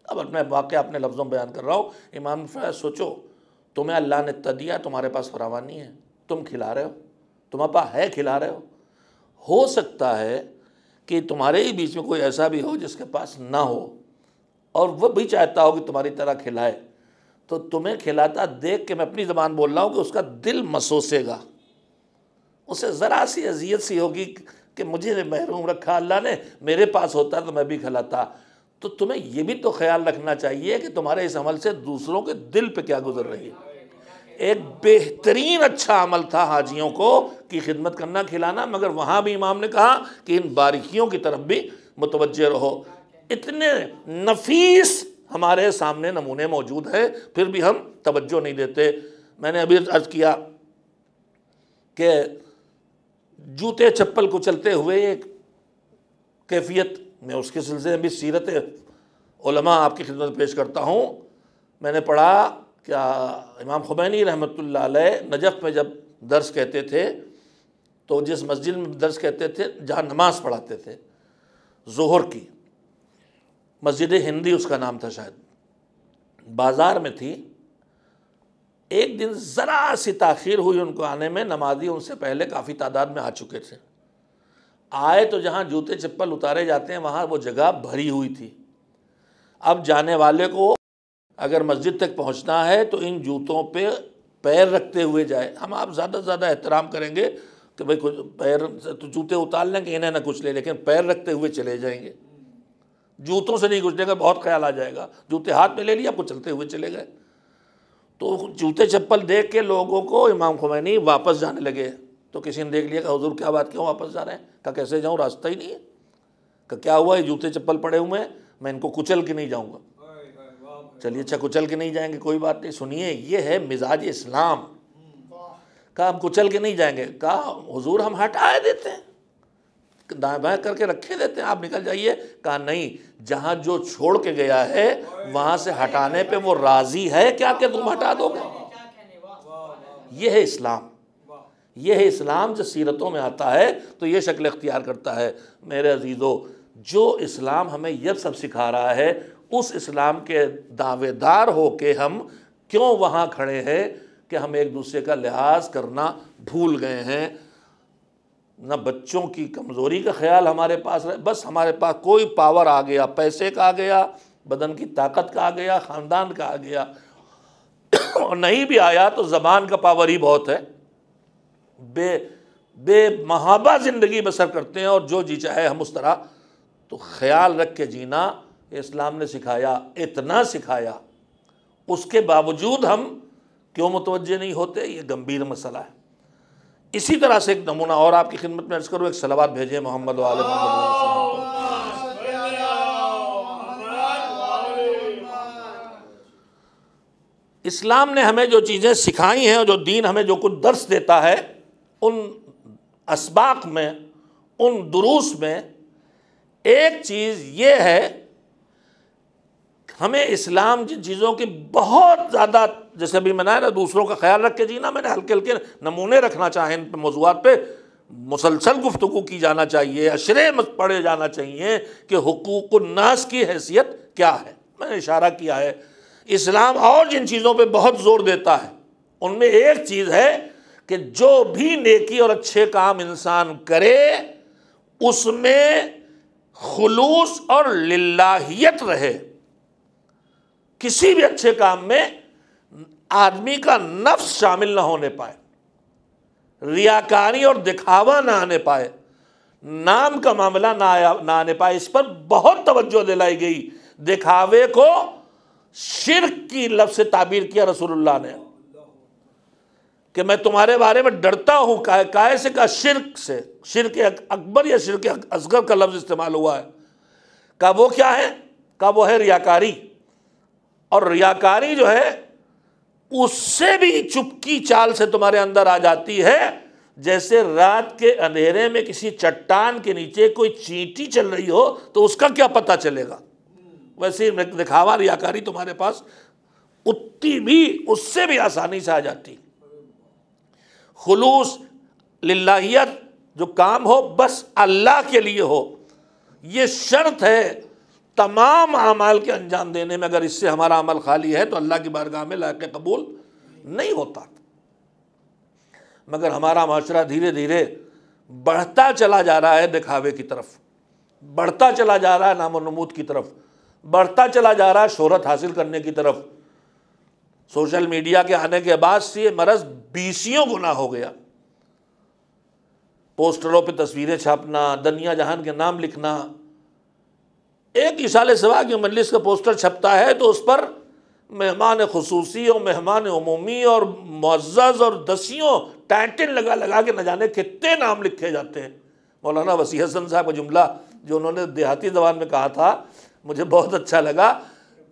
اب میں واقعہ اپنے لفظوں میں بیان کر رہا ہوں۔ امام نے فرمایا سوچو، تمہیں اللہ نے اتنا دیا، تمہارے پاس فراوان نہیں ہے، تم کھلا رہے ہو، تمہارے پاس ہے کھلا رہے ہو سکتا ہے کہ تمہارے ہی بیچ میں کوئی ایسا بھی ہو جس کے پاس نہ ہو، اور وہ بھی چاہتا ہو کہ تمہاری طرح کھلائے، تو تمہیں کھلاتا دیکھ کے، میں اپنی زبان بول رہا ہوں، کہ اس کا دل مسوسے گا، اسے ذرا سی اذیت سی ہوگی کہ مجھے محروم رکھا اللہ نے، میرے پاس ہوتا تو میں بھی کھلاتا۔ تو تمہیں یہ بھی تو خیال رکھنا چاہیے کہ تمہارے اس عمل سے دوسروں کے دل پہ کیا گزر رہی ہے۔ ایک بہترین اچھا عمل تھا حاجیوں کو کی خدمت کرنا، کھلانا، مگر وہاں بھی امام نے کہا کہ ان باریکیوں کی طرف بھی متوجہ رہو۔ اتنے نفیس ہمارے سامنے نمونے موجود ہیں، پھر بھی ہم توجہ نہیں دیتے۔ میں نے ابھی عرض کیا کہ جوتے چپل کو چلتے ہوئے ایک کیفیت، میں اس کے سلسلے میں بھی سیرت علماء آپ کی خدمت پیش کرتا ہوں۔ میں نے پڑھا کہ امام خمینی رحمۃ اللہ علیہ نجف میں جب درس کہتے تھے، تو جس مسجد میں درس کہتے تھے جہاں نماز پڑھاتے تھے ظہر کی، مسجد ہندی اس کا نام تھا شاید، بازار میں تھی۔ ایک دن ذرا سی تاخیر ہوئی ان کو آنے میں، نمازی ان سے پہلے کافی تعداد میں آ چکے تھے۔ آئے تو جہاں جوتے چپل اتارے جاتے ہیں وہاں وہ جگہ بھری ہوئی تھی۔ اب جانے والے کو اگر مسجد تک پہنچنا ہے تو ان جوتوں پہ پیر رکھتے ہوئے جائے۔ ہم آپ زیادہ سے زیادہ احترام کریں گے کہ بھئی کچھ پیر تو جوتے اتار لیں کہ انہیں نہ کچھ لے، لیکن پیر رکھتے ہوئے چلے جائیں گے، جوتوں سے نہیں گزرے گا، بہت خیال آ جائے گا۔ جوتے ہاتھ میں لے لیا، آپ کو چلتے ہوئے چلے گئے۔ تو جوتے چپل دیکھ کے لوگوں کو امام خمینی واپس جانے لگے، تو کسی نے دیکھ لیا کہ حضور کیا بات، کیوں واپس جا رہے ہیں؟ کہا کیسے جاؤں، راستہ ہی نہیں ہے۔ کہ کیا ہوا، یہ جوتے چپل پڑے ہوئے ہیں، میں ان کو کچل کے نہیں جاؤں گا۔ چلیے اچھا کچل کے نہیں جائیں گے، کوئی بات نہیں، سنیے یہ ہے مزاج اسلام۔ کہا ہم کچل کے نہیں جائیں گے۔ کہا حضور ہم ہٹائے دیتے ہیں، دائیں بائیں کر کے رکھے دیتے ہیں، آپ نکل جائیے۔ کہا نہیں، جہاں جو چھوڑ کے گیا ہے وہاں سے ہٹانے پہ وہ راضی ہے کیا کہ تم ہٹا دو گے؟ یہ ہے اسلام، یہ ہے اسلام۔ جو سیرتوں میں آتا ہے تو یہ شکل اختیار کرتا ہے۔ میرے عزیزو، جو اسلام ہمیں یہ سب سکھا رہا ہے، اس اسلام کے دعوے دار ہو کے ہم کیوں وہاں کھڑے ہیں کہ ہم ایک دوسرے کا لحاظ کرنا بھول گئے ہیں؟ نہ بچوں کی کمزوری کا خیال ہمارے پاس رہے، بس ہمارے پاس کوئی پاور آ گیا، پیسے کا آ گیا، بدن کی طاقت کا آ گیا، خاندان کا آ گیا، اور نہیں بھی آیا تو زبان کا پاور ہی بہت ہے۔ بے محابہ زندگی بسر کرتے ہیں، اور جو جی چاہے ہم اس طرح۔ تو خیال رکھ کے جینا اسلام نے سکھایا، اتنا سکھایا، اس کے باوجود ہم کیوں متوجہ نہیں ہوتے؟ یہ گمبھیر مسئلہ ہے۔ اسی طرح سے ایک نمونہ اور آپ کی خدمت میں عرض کروں، ایک صلوات بھیجیں محمد و آل محمد۔ اسلام نے ہمیں جو چیزیں سکھائی ہیں، اور جو دین ہمیں جو کچھ درس دیتا ہے، ان اسباق میں، ان دروس میں ایک چیز یہ ہے، ہمیں اسلام جن چیزوں کی بہت زیادہ، جیسے ابھی میں نے دوسروں کا خیال رکھ کے جینا، میں نے ہلکے ہلکے نمونے رکھنا چاہیں ان موضوعات پہ مسلسل گفتگو کی جانا چاہیے، اشرے پڑھے جانا چاہیے کہ حقوق الناس کی حیثیت کیا ہے۔ میں نے اشارہ کیا ہے، اسلام اور جن چیزوں پہ بہت زور دیتا ہے ان میں ایک چیز ہے کہ جو بھی نیکی اور اچھے کام انسان کرے اس میں خلوص اور للہیت رہے۔ کسی بھی اچھے کام میں آدمی کا نفس شامل نہ ہونے پائے، ریاکاری اور دکھاوا نہ آنے پائے، نام کا معاملہ نہ آنے پائے۔ اس پر بہت توجہ دلائی گئی۔ دکھاوے کو شرک کی لفظ سے تعبیر کیا رسول اللہ نے، کہ میں تمہارے بارے میں ڈرتا ہوں۔ کائے سے کہا شرک سے، شرک اکبر یا شرک اصغر کا لفظ استعمال ہوا ہے۔ کہا وہ کیا ہے؟ کہا وہ ہے ریاکاری، اور ریاکاری جو ہے اس سے بھی چپکی چال سے تمہارے اندر آ جاتی ہے، جیسے رات کے اندھیرے میں کسی چٹان کے نیچے کوئی چینٹی چل رہی ہو تو اس کا کیا پتہ چلے گا؟ ویسے دکھاوا ریاکاری تمہارے پاس اتنی بھی اس سے بھی آسانی سے آ جاتی۔ خلوص للہیت جو کام ہو بس اللہ کے لیے ہو، یہ شرط ہے تمام اعمال کے انجام دینے میں۔ اگر اس سے ہمارا عمل خالی ہے تو اللہ کی بارگاہ میں لائق قبول نہیں ہوتا۔ مگر ہمارا معاشرہ دھیرے دھیرے بڑھتا چلا جا رہا ہے دکھاوے کی طرف، بڑھتا چلا جا رہا ہے نام و نمود کی طرف، بڑھتا چلا جا رہا ہے شہرت حاصل کرنے کی طرف۔ سوشل میڈیا کے آنے کے بعد سے یہ مرض 20 گنا ہو گیا۔ پوسٹروں پہ تصویریں چھاپنا، دنیا جہان کے نام لکھنا۔ ایک اشارے سوا کی مجلس کا پوسٹر چھپتا ہے تو اس پر مہمان خصوصی اور مہمان عمومی اور معزز اور دسیوں ٹائٹل لگا لگا کے نہ جانے کتنے نام لکھے جاتے ہیں۔ مولانا وسیع حسن صاحب کا جملہ جو انہوں نے دیہاتی زبان میں کہا تھا مجھے بہت اچھا لگا۔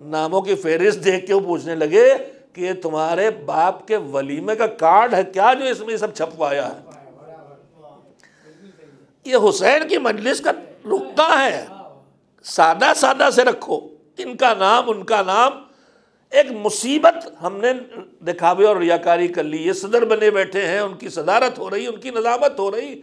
ناموں کی فہرست دیکھ کے وہ پوچھنے لگے کہ یہ تمہارے باپ کے ولیمے کا کارڈ ہے کیا جو اس میں سب چھپوایا ہے؟ یہ حسین کی مجلس کا رکتا ہے، سادہ سادہ سے رکھو، ان کا نام ان کا نام۔ ایک مصیبت ہم نے دکھاوے اور ریاکاری کر لی۔ یہ صدر بنے بیٹھے ہیں، ان کی صدارت ہو رہی، ان کی نظامت ہو رہی،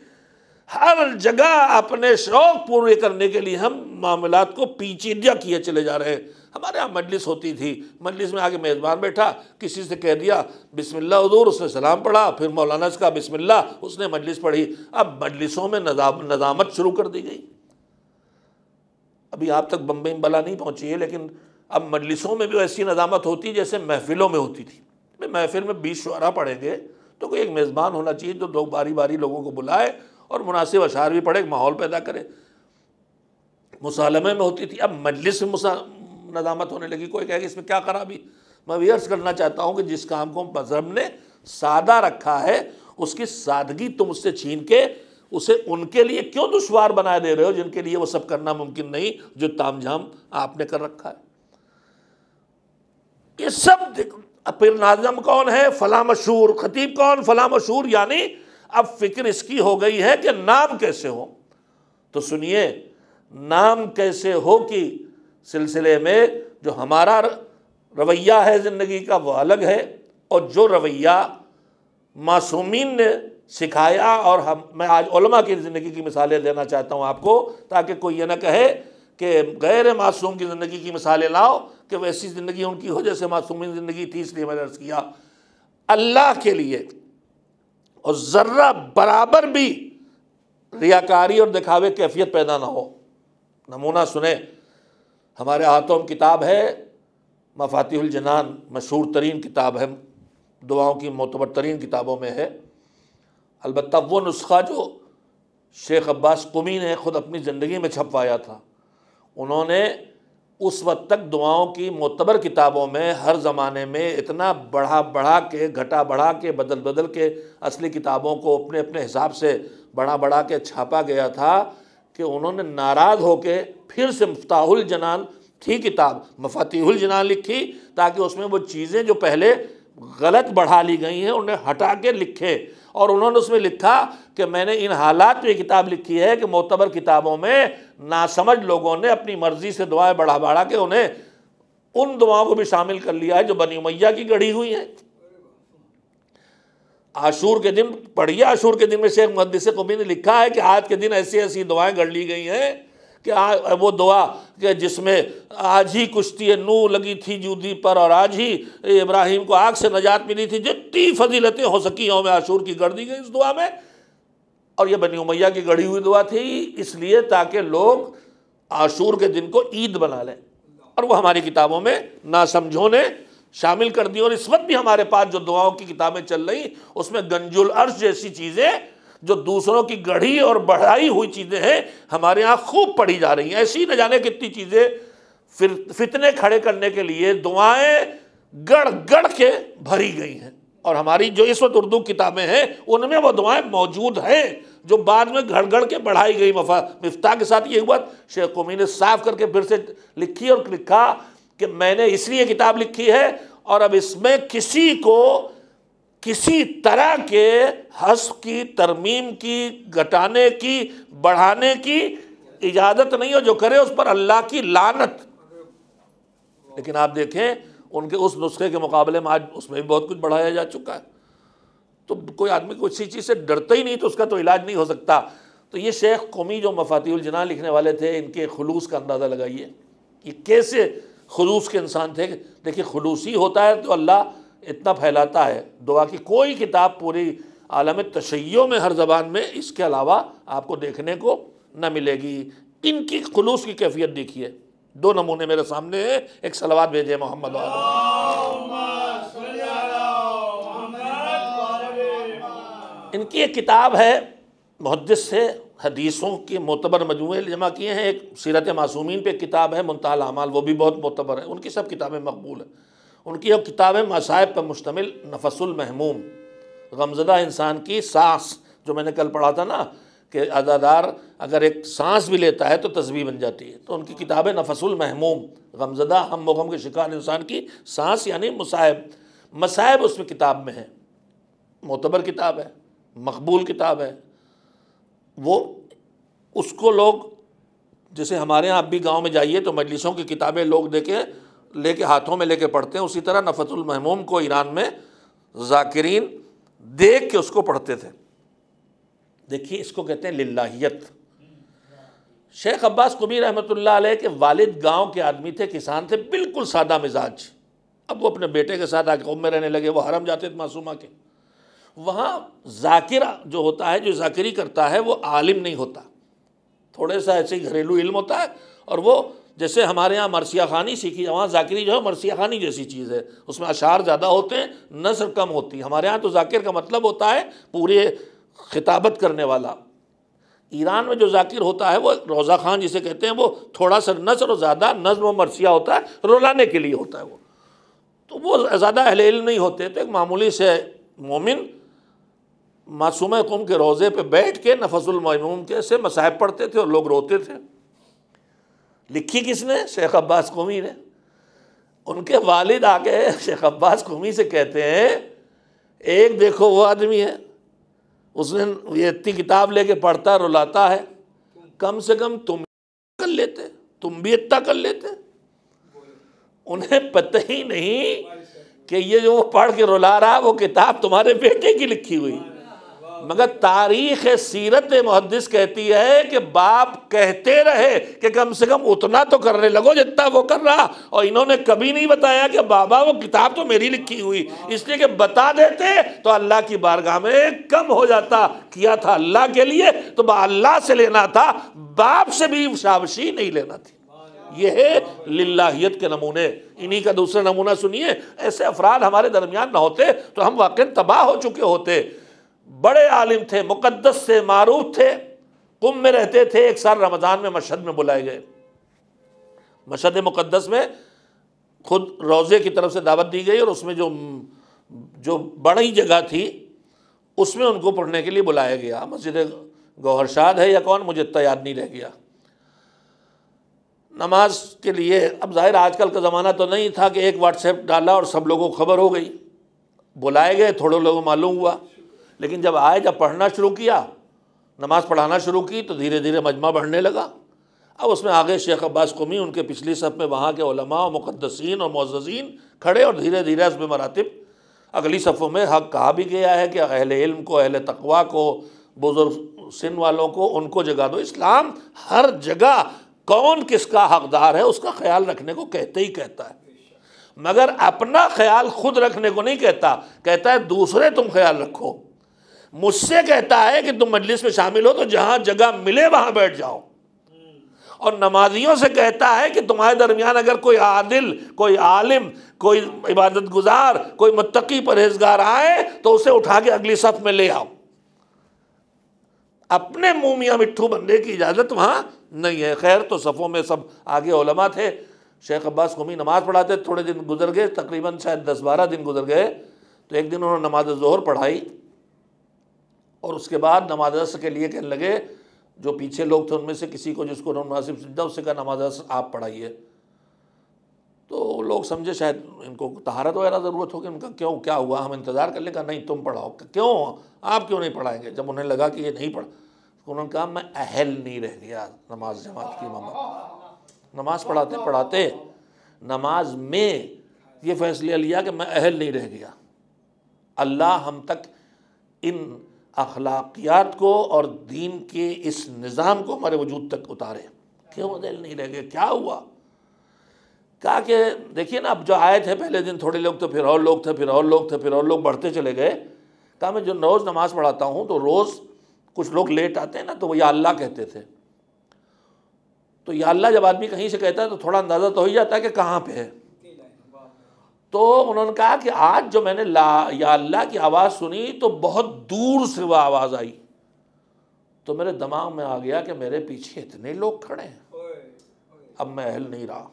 ہر جگہ اپنے شوق پورے کرنے کے لیے ہم معاملات کو پیچیدہ کیے چلے جا رہے ہیں۔ ہمارے یہاں مجلس ہوتی تھی، مجلس میں آگے میزبان بیٹھا، کسی سے کہہ دیا بسم اللہ حضور، اس نے سلام پڑھا، پھر مولانا سے کہا بسم اللہ، اس نے مجلس پڑھی۔ اب مجلسوں میں نظامت شروع کر دی گئی۔ ابھی آپ تک بمبئی میں بلا نہیں پہنچی ہے، لیکن اب مجلسوں میں بھی ایسی نظامت ہوتی جیسے محفلوں میں ہوتی تھی۔ محفل میں 20 شعراء پڑھیں گے تو کوئی ایک میزبان ہونا چاہیے جو دو باری باری لوگوں کو بلائے اور مناسب اشعار بھی پڑھے، ایک ماحول پیدا کرے۔ مسالمے میں ہوتی تھی، اب مجلس میں نظامت ہونے لگی۔ کوئی کہے کہ اس میں کیا خرابی؟ میں یہ عرض کرنا چاہتا ہوں کہ جس کام کو مذہب نے سادہ رکھا ہے اس کی سادگی تم اس سے چھین کے اسے ان کے لیے کیوں دشوار بنا دے رہے ہو جن کے لیے وہ سب کرنا ممکن نہیں جو تام جھام آپ نے کر رکھا ہے۔ یہ سب پھر ناظم کون ہے؟ فلاں مشہور، خطیب کون؟ فلاں مشہور۔ یعنی اب فکر اس کی ہو گئی ہے کہ نام کیسے ہو۔ تو سنیے، نام کیسے ہو کی سلسلے میں جو ہمارا رویہ ہے زندگی کا وہ الگ ہے، اور جو رویہ معصومین نے سکھایا، اور میں آج علماء کی زندگی کی مثالیں دینا چاہتا ہوں آپ کو، تاکہ کوئی یہ نہ کہے کہ غیر معصوم کی زندگی کی مثالیں لاؤ کہ ویسی زندگی ان کی ہو جیسے معصومین زندگی تھی۔ اس لیے میں نے عرض کیا اللہ کے لیے اور ذرہ برابر بھی ریاکاری اور دکھاوے کیفیت پیدا نہ ہو۔ نمونہ سنیں، ہمارے ہاتھوں میں کتاب ہے مفاتیح الجنان، مشہور ترین کتاب ہے، دعاؤں کی معتبر ترین کتابوں میں ہے۔ البتہ وہ نسخہ جو شیخ عباس قمی نے خود اپنی زندگی میں چھپوایا تھا، انہوں نے اس وقت تک دعاؤں کی معتبر کتابوں میں ہر زمانے میں اتنا بڑھا کے گھٹا بڑھا کے بدل کے اصلی کتابوں کو اپنے اپنے حساب سے بڑھا کے چھاپا گیا تھا کہ انہوں نے ناراض ہو کے پھر سے مفتاح الجنان تھی کتاب، مفاتیح الجنان لکھی تاکہ اس میں وہ چیزیں جو پہلے غلط بڑھا لی گئی ہیں انہیں ہٹا کے لکھے۔ اور انہوں نے اس میں لکھا کہ میں نے ان حالات میں یہ کتاب لکھی ہے کہ معتبر کتابوں میں ناسمجھ لوگوں نے اپنی مرضی سے دعائیں بڑھا کے انہیں ان دعاؤں کو بھی شامل کر لیا ہے جو بنی امیہ کی گڑھی ہوئی ہیں۔ عاشور کے دن پڑھیے، عاشور کے دن میں شیخ محدث قمی نے لکھا ہے کہ آج کے دن ایسی ایسی دعائیں گڑھ لی گئی ہیں کہ وہ دعا کہ جس میں آج ہی کشتی نو لگی تھی جودی پر اور آج ہی ابراہیم کو آگ سے نجات ملی تھی، جتنی فضیلتیں ہو سکی یوم عاشور کی گڑھ دی گئی اس دعا میں۔ اور یہ بنی امیہ کی گڑھی ہوئی دعا تھی اس لیے تاکہ لوگ عاشور کے دن کو عید بنا لیں، اور وہ ہماری کتابوں میں ناسمجھوں نے شامل کر دی۔ اور اس وقت بھی ہمارے پاس جو دعاؤں کی کتابیں چل رہی اس میں گنج العرش جیسی چیزیں جو دوسروں کی گڑھی اور بڑھائی ہوئی چیزیں ہیں ہمارے ہاں خوب پڑھی جا رہی ہیں۔ ایسی نہ جانے کتنی چیزیں فتنے کھڑے کرنے کے لیے دعائیں گڑھ کے بھری گئی ہیں، اور ہماری جو اس وقت اردو کتابیں ہیں ان میں وہ دعائیں موجود ہیں جو بعد میں گھڑ کے بڑھائی گئی۔ مفتاح کے ساتھ یہ ہوا، شیخ قمی نے صاف کر کے پھر سے لکھی اور لکھا کہ میں نے اس لیے کتاب لکھی ہے اور اب اس میں کسی کو کسی طرح کے حذف کی، ترمیم کی، گھٹانے کی، بڑھانے کی اجازت نہیں ہو، جو کرے اس پر اللہ کی لعنت۔ لیکن آپ دیکھیں ان کے اس نسخے کے مقابلے میں آج اس میں بھی بہت کچھ بڑھایا جا چکا ہے. تو کوئی آدمی کسی چیز سے ڈرتا ہی نہیں تو اس کا تو علاج نہیں ہو سکتا. تو یہ شیخ قمی جو مفاتیح الجنان لکھنے والے تھے، ان کے خلوص کا اندازہ لگائیے، یہ کیسے خلوص کے انسان تھے. دیکھیے خلوصی ہوتا ہے تو اللہ اتنا پھیلاتا ہے. دعا کی کوئی کتاب پوری عالم تشیع میں ہر زبان میں اس کے علاوہ آپ کو دیکھنے کو نہ ملے گی. ان کی خلوص کی کیفیت دیکھیے. 2 نمونے میرے سامنے ہیں. ایک صلوات بھیجے محمد ان کی ایک کتاب ہے، محدث سے حدیثوں کے معتبر مجموعے جمع کیے ہیں. ایک سیرت معصومین پہ کتاب ہے منتہی الاعمال، وہ بھی بہت معتبر ہے. ان کی سب کتابیں مقبول ہیں. ان کی ایک کتاب ہے مصائب پر مشتمل نفس المحموم، غمزدہ انسان کی سانس، جو میں نے کل پڑھا تھا نا کہ عزادار اگر ایک سانس بھی لیتا ہے تو تسبیح بن جاتی ہے. تو ان کی کتاب ہے نفس المحموم، غمزدہ ہم و غم کے شکار انسان کی سانس، یعنی مصائب. مصائب اس میں کتاب میں ہے، معتبر کتاب ہے، مقبول کتاب ہے. وہ اس کو لوگ جیسے ہمارے ہاں اب بھی گاؤں میں جائیے تو مجلسوں کی کتابیں لوگ لے کے ہاتھوں میں لے کے پڑھتے ہیں، اسی طرح نفس المحموم کو ایران میں ذاکرین دیکھ کے اس کو پڑھتے تھے. دیکھیے اس کو کہتے ہیں للہیت. شیخ عباس قمی رحمۃ اللہ علیہ کے والد گاؤں کے آدمی تھے، کسان تھے، بالکل سادہ مزاج. اب وہ اپنے بیٹے کے ساتھ آ کے قوم میں رہنے لگے. وہ حرم جاتے تھے معصومہ کے. وہاں ذاکر جو ہوتا ہے، جو ذاکری کرتا ہے، وہ عالم نہیں ہوتا، تھوڑے سا ایسے ہی گھریلو علم ہوتا ہے. اور وہ جیسے ہمارے ہاں مرثیہ خوانی سیکھی، وہاں ذاکری جو ہے مرثیہ خوانی جیسی چیز ہے، اس میں اشعار زیادہ ہوتے ہیں، نثر کم ہوتی. ہمارے ہاں تو ذاکر کا مطلب ہوتا ہے پورے خطابت کرنے والا. ایران میں جو ذاکر ہوتا ہے وہ روضہ خان جسے کہتے ہیں، وہ تھوڑا سا نثر اور زیادہ نظم و مرثیہ ہوتا ہے، رلانے کے لیے ہوتا ہے. وہ تو وہ زیادہ اہل علم نہیں ہوتے. تو ایک معمولی سے مومن معصومہ قم کے روضے پہ بیٹھ کے نفس المحموم کے سے مصائب پڑھتے تھے اور لوگ روتے تھے. لکھی کس نے؟ شیخ عباس قمی نے. ان کے والد آ کے شیخ عباس قمی سے کہتے ہیں، ایک دیکھو وہ آدمی ہے، اس نے یہ اتنی کتاب لے کے پڑھتا رلاتا ہے، کم سے کم تم کر لیتے، تم بھی اتنا کر لیتے. انہیں پتہ ہی نہیں کہ یہ جو وہ پڑھ کے رلا رہا وہ کتاب تمہارے بیٹے کی لکھی ہوئی. مگر تاریخ سیرت محدث کہتی ہے کہ باپ کہتے رہے کہ کم سے کم اتنا تو کرنے لگو جتنا وہ کر رہا. اور انہوں نے کبھی نہیں بتایا کہ بابا وہ کتاب تو میری لکھی ہوئی، اس لیے کہ بتا دیتے تو اللہ کی بارگاہ میں کم ہو جاتا. کیا تھا اللہ کے لیے تو اللہ سے لینا تھا، باپ سے بھی شاباشی نہیں لینا تھی. یہ ہے للہیت کے نمونے. انہی کا دوسرا نمونہ سنیے. ایسے افراد ہمارے درمیان نہ ہوتے تو ہم واقعی تباہ ہو چکے ہوتے. بڑے عالم تھے، مقدس سے معروف تھے، قم میں رہتے تھے. ایک سال رمضان میں مشہد میں بلائے گئے. مشہد مقدس میں خود روضے کی طرف سے دعوت دی گئی اور اس میں جو بڑی جگہ تھی اس میں ان کو پڑھنے کے لیے بلایا گیا. مسجد گوہر شاد ہے یا کون، مجھے اتنا یاد نہیں رہ گیا. نماز کے لیے اب ظاہر آج کل کا زمانہ تو نہیں تھا کہ ایک واٹس ایپ ڈالا اور سب لوگوں کو خبر ہو گئی. بلائے گئے، تھوڑے لوگوں کو معلوم ہوا، لیکن جب پڑھنا شروع کیا، نماز پڑھانا شروع کی تو دھیرے دھیرے مجمع بڑھنے لگا. اب اس میں آگے شیخ عباس قمی، ان کے پچھلی صف میں وہاں کے علماء و مقدسین اور معززین کھڑے، اور دھیرے دھیرے اس میں مراتب اگلی صفوں میں حق کہا بھی گیا ہے کہ اہل علم کو، اہل تقویٰ کو، بزرگ سن والوں کو، ان کو جگہ دو. اسلام ہر جگہ کون کس کا حقدار ہے اس کا خیال رکھنے کو کہتے ہی کہتا ہے، مگر اپنا خیال خود رکھنے کو نہیں کہتا. کہتا ہے دوسرے تم خیال رکھو. مجھ سے کہتا ہے کہ تم مجلس میں شامل ہو تو جہاں جگہ ملے وہاں بیٹھ جاؤ. اور نمازیوں سے کہتا ہے کہ تمہارے درمیان اگر کوئی عادل، کوئی عالم، کوئی عبادت گزار، کوئی متقی پرہیزگار آئے تو اسے اٹھا کے اگلی صف میں لے آؤ. اپنے منہ میاں مٹھو بندے کی اجازت وہاں نہیں ہے. خیر تو صفوں میں سب آگے علماء تھے. شیخ عباس قمی نماز پڑھاتے. تھوڑے دن گزر گئے، تقریباً شاید 10-12 دن گزر گئے، تو ایک دن انہوں نے نماز ظہر پڑھائی اور اس کے بعد نماز عصر کے لیے کہنے لگے، جو پیچھے لوگ تھے ان میں سے کسی کو جس کو مناسب سمجھا اس سے کہا نماز عصر آپ پڑھائیے. تو لوگ سمجھے شاید ان کو طہارت وغیرہ ضرورت ہوگی. ان کا کیوں، کیا ہوا، ہم انتظار کر لیں. کہا نہیں تم پڑھاؤ. کیوں، آپ کیوں نہیں پڑھائیں گے؟ جب انہیں لگا کہ یہ نہیں پڑھ، انہوں نے کہا میں اہل نہیں رہ گیا نماز جماعت کی امامت. نماز پڑھاتے نماز میں یہ فیصلہ لیا کہ میں اہل نہیں رہ گیا، اللہ ہم تک ان اخلاقیات کو اور دین کے اس نظام کو ہمارے وجود تک اتارے۔ کیوں اہل نہیں رہ گئے؟ کیا ہوا؟ کہا کہ دیکھیے نا، اب جو آئے تھے پہلے دن تھوڑے لوگ تھے، پھر اور لوگ تھے، پھر اور لوگ تھے، پھر اور لوگ بڑھتے چلے گئے۔ کہا میں جو روز نماز پڑھاتا ہوں تو روز کچھ لوگ لیٹ آتے ہیں نا، تو وہ یا اللہ کہتے تھے۔ تو یا اللہ جب آدمی کہیں سے کہتا ہے تو تھوڑا اندازہ تو ہو ہی جاتا ہے کہ کہاں پہ ہے۔ تو انہوں نے کہا کہ آج جو میں نے یا اللہ کی آواز سنی تو بہت دور سے وہ آواز آئی، تو میرے دماغ میں آ گیا کہ میرے پیچھے اتنے لوگ کھڑے ہیں، اب میں اہل نہیں رہا۔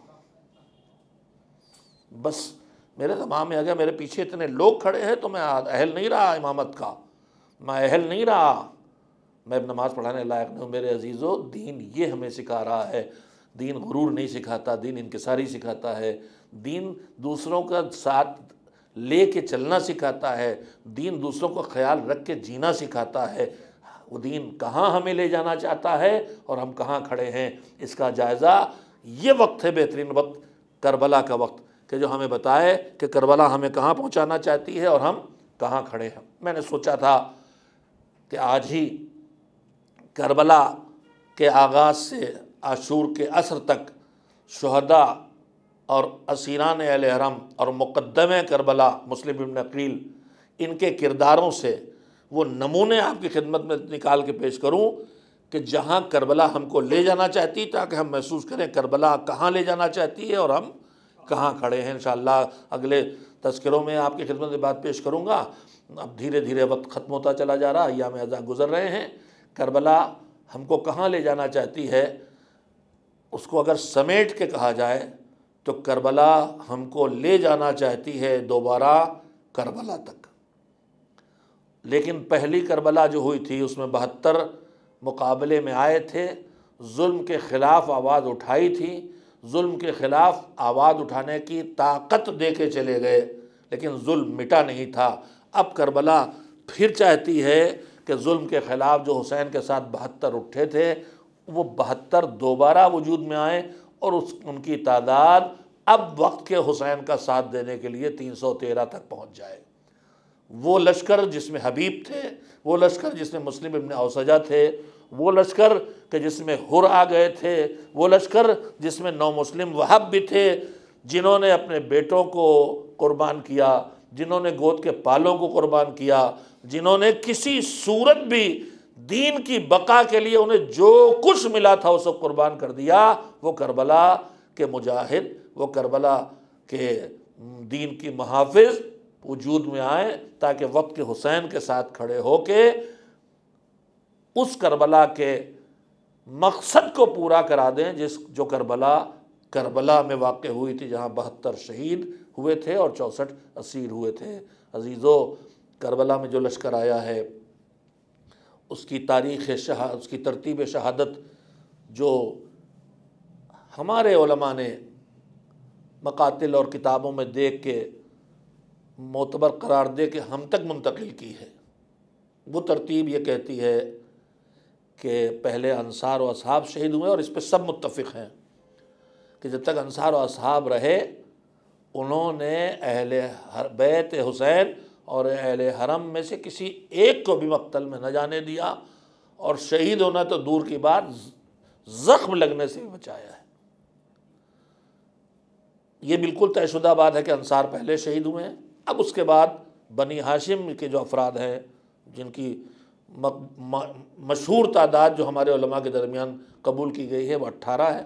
بس میرے دماغ میں آ گیا میرے پیچھے اتنے لوگ کھڑے ہیں تو میں اہل نہیں رہا امامت کا، میں اہل نہیں رہا، میں نماز پڑھانے لائق نہیں ہوں۔ میرے عزیزو، دین یہ ہمیں سکھا رہا ہے، دین غرور نہیں سکھاتا، دین انکساری سکھاتا ہے، دین دوسروں کا ساتھ لے کے چلنا سکھاتا ہے، دین دوسروں کو خیال رکھ کے جینا سکھاتا ہے۔ وہ دین کہاں ہمیں لے جانا چاہتا ہے اور ہم کہاں کھڑے ہیں، اس کا جائزہ یہ وقت ہے، بہترین وقت کربلا کا وقت، کہ جو ہمیں بتائے کہ کربلا ہمیں کہاں پہنچانا چاہتی ہے اور ہم کہاں کھڑے ہیں۔ میں نے سوچا تھا کہ آج ہی کربلا کے آغاز سے عاشور کے عصر تک شہداء اور اسیران اہل حرم اور مقدمے کربلا مسلم بن عقیل، ان کے کرداروں سے وہ نمونے آپ کی خدمت میں نکال کے پیش کروں کہ جہاں کربلا ہم کو لے جانا چاہتی، تاکہ ہم محسوس کریں کربلا کہاں لے جانا چاہتی ہے اور ہم کہاں کھڑے ہیں۔ انشاءاللہ اگلے تذکروں میں آپ کی خدمت میں بات پیش کروں گا۔ اب دھیرے دھیرے وقت ختم ہوتا چلا جا رہا، ایام اعزاء گزر رہے ہیں۔ کربلا ہم کو کہاں لے جانا چاہتی ہے، اس کو اگر سمیٹ کے کہا جائے تو کربلا ہم کو لے جانا چاہتی ہے دوبارہ کربلا تک۔ لیکن پہلی کربلا جو ہوئی تھی اس میں 72 مقابلے میں آئے تھے، ظلم کے خلاف آواز اٹھائی تھی، ظلم کے خلاف آواز اٹھانے کی طاقت دے کے چلے گئے، لیکن ظلم مٹا نہیں تھا۔ اب کربلا پھر چاہتی ہے کہ ظلم کے خلاف جو حسین کے ساتھ 72 اٹھے تھے، وہ 72 دوبارہ وجود میں آئیں اور ان کی تعداد اب وقت کے حسین کا ساتھ دینے کے لیے 313 تک پہنچ جائے۔ وہ لشکر جس میں حبیب تھے، وہ لشکر جس میں مسلم ابن اوسجہ تھے، وہ لشکر کہ جس میں حر آ گئے تھے، وہ لشکر جس میں 9 مسلم وہب بھی تھے، جنہوں نے اپنے بیٹوں کو قربان کیا، جنہوں نے گود کے پالوں کو قربان کیا، جنہوں نے کسی صورت بھی دین کی بقا کے لیے انہیں جو کچھ ملا تھا اسے قربان کر دیا۔ وہ کربلا کے مجاہد، وہ کربلا کے دین کی محافظ وجود میں آئیں تاکہ وقت کے حسین کے ساتھ کھڑے ہو کے اس کربلا کے مقصد کو پورا کرا دیں جو کربلا میں واقع ہوئی تھی، جہاں 72 شہید ہوئے تھے اور 64 اسیر ہوئے تھے۔ عزیزو، کربلا میں جو لشکر آیا ہے اس کی اس کی ترتیب شہادت جو ہمارے علماء نے مقاتل اور کتابوں میں دیکھ کے معتبر قرار دے کے ہم تک منتقل کی ہے، وہ ترتیب یہ کہتی ہے کہ پہلے انصار و اصحاب شہید ہوئے، اور اس پہ سب متفق ہیں کہ جب تک انصار و اصحاب رہے انہوں نے اہل بیت حسین اور اہل حرم میں سے کسی ایک کو بھی مقتل میں نہ جانے دیا، اور شہید ہونا تو دور کی بات، زخم لگنے سے بھی بچایا ہے۔ یہ بالکل طے شدہ بات ہے کہ انصار پہلے شہید ہوئے ہیں۔ اب اس کے بعد بنی ہاشم کے جو افراد ہیں، جن کی مشہور تعداد جو ہمارے علماء کے درمیان قبول کی گئی ہے وہ 18 ہے۔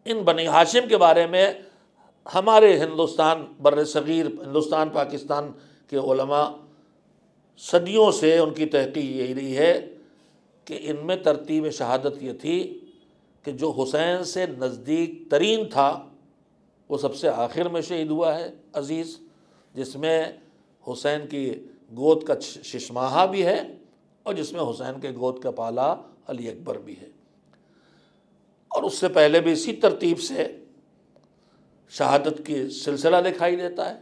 ان بنی ہاشم کے بارے میں ہمارے ہندوستان بر صغیر، ہندوستان پاکستان کے علماء صدیوں سے ان کی تحقیق یہی رہی ہے کہ ان میں ترتیب شہادت یہ تھی کہ جو حسین سے نزدیک ترین تھا وہ سب سے آخر میں شہید ہوا ہے عزیز، جس میں حسین کی گود کا ششماہا بھی ہے اور جس میں حسین کے گود کا پالا علی اکبر بھی ہے۔ اور اس سے پہلے بھی اسی ترتیب سے شہادت کی سلسلہ دکھائی دیتا ہے۔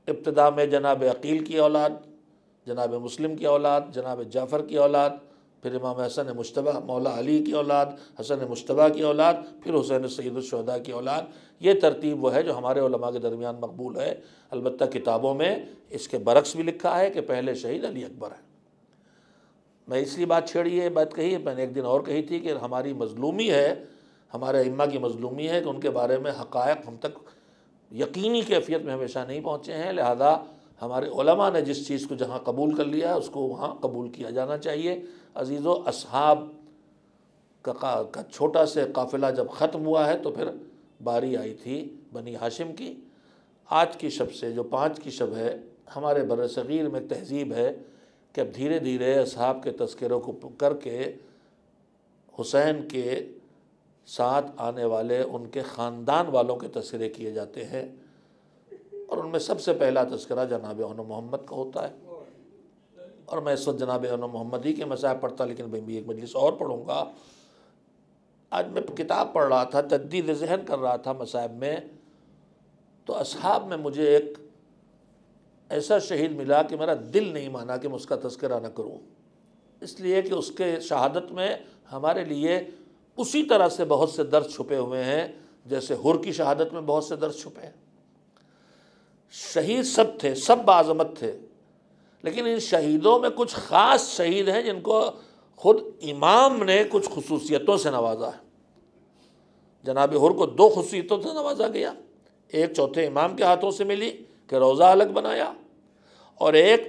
ابتدا میں جناب عقیل کی اولاد، جناب مسلم کی اولاد، جناب جعفر کی اولاد، پھر امام حسن مجتبیٰ مولا علی کی اولاد، حسن مجتبیٰ کی اولاد، پھر حسین سید الشہداء کی اولاد۔ یہ ترتیب وہ ہے جو ہمارے علماء کے درمیان مقبول ہے۔ البتہ کتابوں میں اس کے برعکس بھی لکھا ہے کہ پہلے شہید علی اکبر ہیں۔ میں اس لیے بات چھیڑی ہے، بات کہی ہے، میں نے ایک دن اور کہی تھی کہ ہماری مظلومی ہے، ہمارے ائمہ کی مظلومی ہے کہ ان کے بارے میں حقائق ہم تک یقینی کیفیت میں ہمیشہ نہیں پہنچے ہیں، لہذا ہمارے علماء نے جس چیز کو جہاں قبول کر لیا ہے اس کو وہاں قبول کیا جانا چاہیے۔ عزیزو، اصحاب کا چھوٹا سے قافلہ جب ختم ہوا ہے تو پھر باری آئی تھی بنی ہاشم کی۔ آج کی شب سے جو 5 کی شب ہے، ہمارے بر صغیر میں تہذیب ہے کہ اب دھیرے دھیرے اصحاب کے تذکروں کو کر کے حسین کے ساتھ آنے والے ان کے خاندان والوں کے تذکرے کیے جاتے ہیں، اور ان میں سب سے پہلا تذکرہ جناب اون محمد کا ہوتا ہے۔ اور میں اس وقت جناب اون محمد ہی کے مصائب پڑھتا، لیکن میں بھی ایک مجلس اور پڑھوں گا۔ آج میں کتاب پڑھ رہا تھا، تجدید ذہن کر رہا تھا مصائب میں، تو اصحاب میں مجھے ایک ایسا شہید ملا کہ میرا دل نہیں مانا کہ میں اس کا تذکرہ نہ کروں، اس لیے کہ اس کے شہادت میں ہمارے لیے اسی طرح سے بہت سے درس چھپے ہوئے ہیں جیسے حر کی شہادت میں بہت سے درس چھپے ہیں۔ شہید سب تھے، سب باعظمت تھے، لیکن ان شہیدوں میں کچھ خاص شہید ہیں جن کو خود امام نے کچھ خصوصیتوں سے نوازا ہے۔ جناب حر کو 2 خصوصیتوں سے نوازا گیا، ایک چوتھے امام کے ہاتھوں سے ملی کہ روضہ الگ بنایا، اور ایک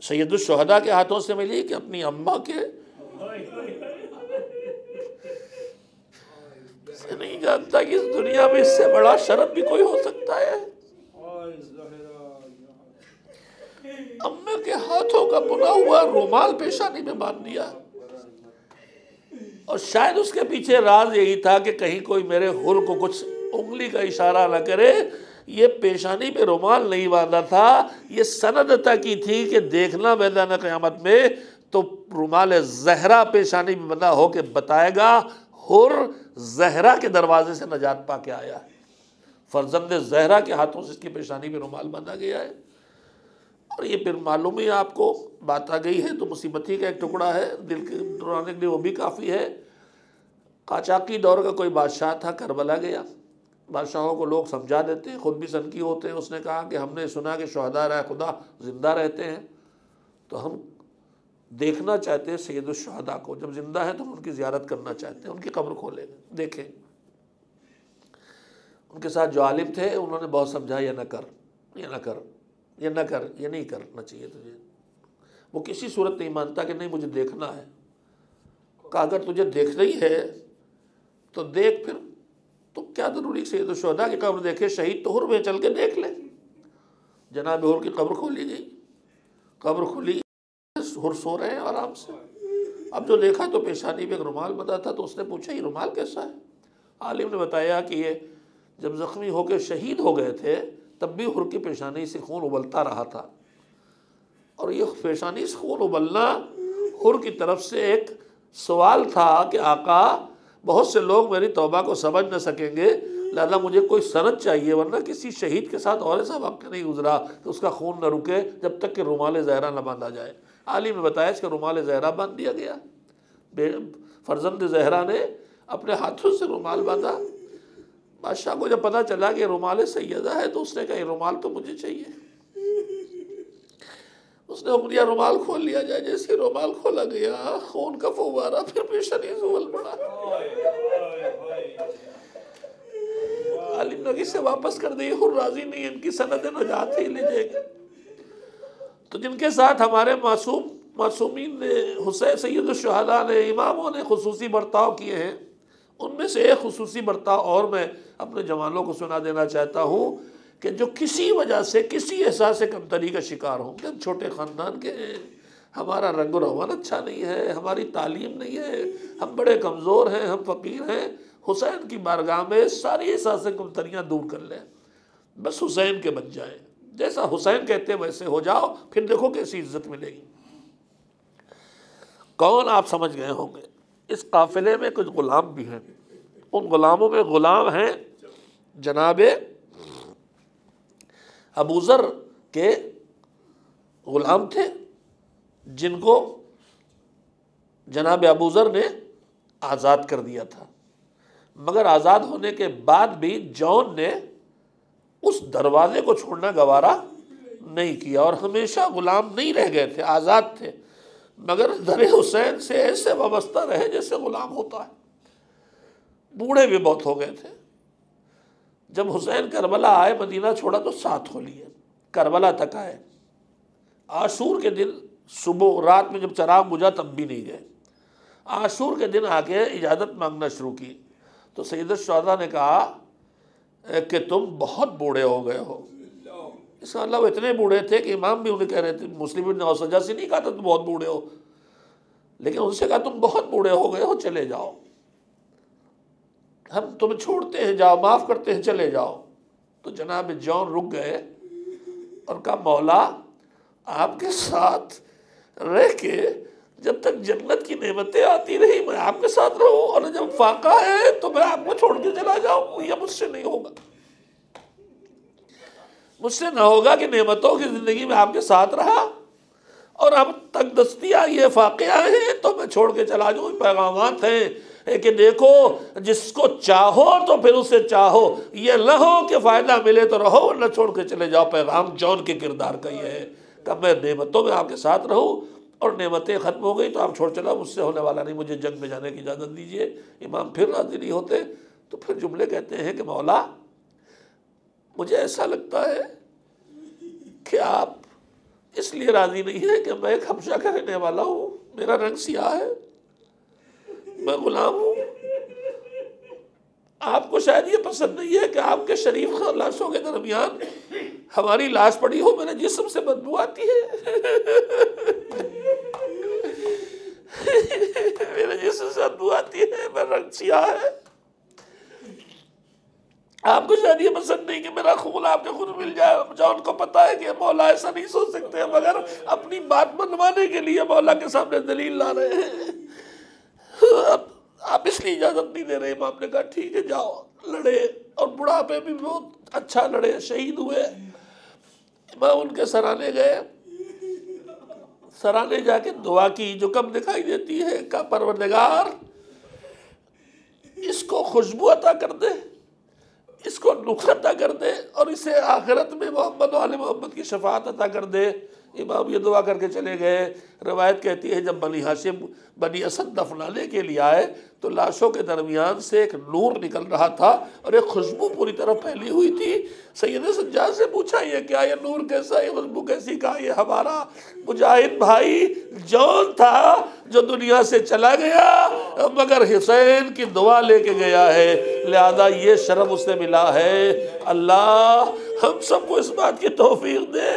سید الشہداء کے ہاتھوں سے ملی کہ اپنی اماں کے سے نہیں جانتا کہ اس دنیا میں اس سے بڑا شرف بھی کوئی ہو سکتا ہے۔ اماں کے ہاتھوں کا بنا ہوا رومال پیشانی میں باندھ دیا، اور شاید اس کے پیچھے راز یہی تھا کہ کہیں کوئی میرے حر کو کچھ انگلی کا اشارہ نہ کرے۔ یہ پیشانی پہ رومال نہیں باندھا تھا، یہ سند عطا کی تھی کہ دیکھنا میدان قیامت میں تو رومال زہرا پیشانی میں بندہ ہو کے بتائے گا حر زہرا کے دروازے سے نجات پا کے آیا ہے، فرزند زہرا کے ہاتھوں سے اس کی پیشانی پہ رومال باندھا گیا ہے۔ اور یہ پھر معلوم ہی آپ کو بات آ گئی ہے تو مصیبت ہی کا ایک ٹکڑا ہے، دل کے ڈرانے کے لیے وہ بھی کافی ہے۔ قاچاقی دور کا کوئی بادشاہ تھا، کربلا گیا، بادشاہوں کو لوگ سمجھا دیتے ہیں، خود بھی سنکی ہوتے ہیں۔ اس نے کہا کہ ہم نے سنا کہ شہداء رائے خدا زندہ رہتے ہیں، تو ہم دیکھنا چاہتے ہیں سید الشہداء کو، جب زندہ ہیں تو ہم ان کی زیارت کرنا چاہتے ہیں، ان کی قبر کھولیں گے، دیکھیں۔ ان کے ساتھ جو عالم تھے انہوں نے بہت سمجھا، یہ نہ کر، یہ نہ کر، یہ نہ کر، یہ نہیں کرنا چاہیے تجھے۔ وہ کسی صورت نہیں مانتا کہ نہیں مجھے دیکھنا ہے۔ کہا اگر تجھے دیکھنا ہی ہے تو دیکھ، پھر تو کیا ضروری سید الشہداء کی قبر دیکھے، شہید تو حر میں چل کے دیکھ لے۔ جناب حر کی قبر کھولی گئی، قبر کھلی، حر سو رہے ہیں آرام سے۔ اب جو دیکھا تو پیشانی پہ ایک رومال بندھا تھا، تو اس نے پوچھا یہ رومال کیسا ہے؟ عالم نے بتایا کہ یہ جب زخمی ہو کے شہید ہو گئے تھے تب بھی حر کی پیشانی سے خون ابلتا رہا تھا، اور یہ پیشانی سے خون ابلنا حر کی طرف سے ایک سوال تھا کہ آقا بہت سے لوگ میری توبہ کو سمجھ نہ سکیں گے، لہذا مجھے کوئی سند چاہیے، ورنہ کسی شہید کے ساتھ اور ایسا وقت نہیں گزرا کہ اس کا خون نہ رکے جب تک کہ رومال زہرا نہ باندھا جائے۔ عالم نے بتایا اس کا رومال زہرا باندھ دیا گیا، فرزند زہرا نے اپنے ہاتھوں سے رومال باندھا۔ بادشاہ کو جب پتہ چلا کہ رومال سیدہ ہے تو اس نے کہا یہ رومال تو مجھے چاہیے۔ اس نے حکم دیا رومال کھول لیا جائے، جیسے رومال کھولا گیا خون کا فوارہ پھر پیشانی سے ابل پڑا۔ عالم نے اسے واپس کر دی، حر راضی نہیں، ان کی سند نجات ہی لے جائے گا۔ تو جن کے ساتھ ہمارے معصومین نے، حسین سید الشہداء نے، اماموں نے خصوصی برتاؤ کیے ہیں، ان میں سے ایک خصوصی برتاؤ اور میں اپنے جوانوں کو سنا دینا چاہتا ہوں کہ جو کسی وجہ سے کسی احساس کمتری کا شکار ہوں کہ ہم چھوٹے خاندان کے ہیں، ہمارا رنگ و روان اچھا نہیں ہے، ہماری تعلیم نہیں ہے، ہم بڑے کمزور ہیں، ہم فقیر ہیں، حسین کی بارگاہ میں ساری احساس کمتریاں دور کر لیں، بس حسین کے بن جائیں، جیسا حسین کہتے ویسے ہو جاؤ، پھر دیکھو کیسی عزت ملے گی۔ کون آپ سمجھ گئے ہوں گے؟ اس قافلے میں کچھ غلام بھی ہیں، ان غلاموں میں غلام ہیں جناب ابو ذر کے غلام تھے، جن کو جناب ابو ذر نے آزاد کر دیا تھا، مگر آزاد ہونے کے بعد بھی جون نے اس دروازے کو چھوڑنا گوارا نہیں کیا، اور ہمیشہ غلام نہیں رہ گئے تھے، آزاد تھے، مگر در حسین سے ایسے وابستہ رہے جیسے غلام ہوتا ہے۔ بوڑھے بھی بہت ہو گئے تھے۔ جب حسین کربلا آئے، مدینہ چھوڑا تو 7 ہو لیے، کربلا تک آئے۔ عاشور کے دن صبح رات میں جب چراغ بجھا تب بھی نہیں گئے۔ عاشور کے دن آ کے اجازت مانگنا شروع کی تو سید الشہداء نے کہا کہ تم بہت بوڑھے ہو گئے ہو۔ اس کا اللہ وہ اتنے بوڑھے تھے کہ امام بھی انہیں کہہ رہے تھے، مسلم ابن اوسجہ سے نہیں کہا تھا تم بہت بوڑھے ہو، لیکن ان سے کہا تم بہت بوڑھے ہو گئے ہو، چلے جاؤ، ہم تمہیں چھوڑتے ہیں، جاؤ، معاف کرتے ہیں، چلے جاؤ۔ تو جناب جون رک گئے اور کہا مولا آپ کے ساتھ رہ کے جب تک جنت کی نعمتیں آتی رہی میں آپ کے ساتھ رہوں، اور جب فاقہ ہے تو میں آپ کو چھوڑ کے چلا جاؤں، یہ مجھ سے نہیں ہوگا۔ مجھ سے نہ ہوگا کہ نعمتوں کی زندگی میں آپ کے ساتھ رہا اور اب تک دستی آئی ہے، فاقیہ ہیں، تو میں چھوڑ کے چلا جاؤں۔ پیغامات ہیں کہ دیکھو جس کو چاہو تو پھر اسے چاہو، یہ نہ ہو کہ فائدہ ملے تو رہو ورنہ چھوڑ کے چلے جاؤ۔ پیغام جون کے کردار کا یہ ہے کہ میں نعمتوں میں آپ کے ساتھ رہوں، اور نعمتیں ختم ہو گئی تو آپ چھوڑ چلا، مجھ سے ہونے والا نہیں، مجھے جنگ میں جانے کی اجازت دیجیے۔ امام پھر راضی نہیں ہوتے تو پھر جملے کہتے ہیں کہ مولا مجھے ایسا لگتا ہے کہ آپ اس لیے راضی نہیں ہے کہ میں ایک حبشہ کا رہنے والا ہوں، میرا رنگ سیاہ ہے، میں غلام ہوں، آپ کو شاید یہ پسند نہیں ہے کہ آپ کے شریف لاشوں کے درمیان ہماری لاش پڑی ہو، میرے جسم سے بدبو آتی ہے، میرے جسم سے بدبو آتی ہے، میرا رنگ سیاہ ہے، آپ کو شاید یہ پسند نہیں کہ میرا خون آپ کے خون مل جائے۔ جون کو پتا ہے کہ مولا ایسا نہیں سوچ سکتے، مگر اپنی بات منوانے کے لیے مولا کے سامنے دلیل لا رہے ہیں۔ آپ اس لیے اجازت نہیں دے رہے۔ امام نے کہا ٹھیک ہے جاؤ، لڑے، اور بڑھاپے بھی بہت اچھا لڑے، شہید ہوئے۔ امام ان کے سرانے گئے، سرانے جا کے دعا کی جو کم دکھائی دیتی ہے کہ پروردگار اس کو خوشبو عطا کر دے، اس کو نور عطا کر دے، اور اسے آخرت میں محمد و آل محمد کی شفاعت عطا کر دے۔ امام یہ دعا کر کے چلے گئے۔ روایت کہتی ہے جب بنی ہاشم بنی اسد دفنانے کے لیے آئے تو لاشوں کے درمیان سے ایک نور نکل رہا تھا اور ایک خوشبو پوری طرح پھیلی ہوئی تھی۔ سید سجاد سے پوچھا یہ کیا، یہ نور کیسا، یہ خوشبو کیسی؟ کہا یہ ہمارا مجاہد بھائی جون تھا جو دنیا سے چلا گیا مگر حسین کی دعا لے کے گیا ہے، لہذا یہ شرف اسے ملا ہے۔ اللہ ہم سب کو اس بات کی توفیق دے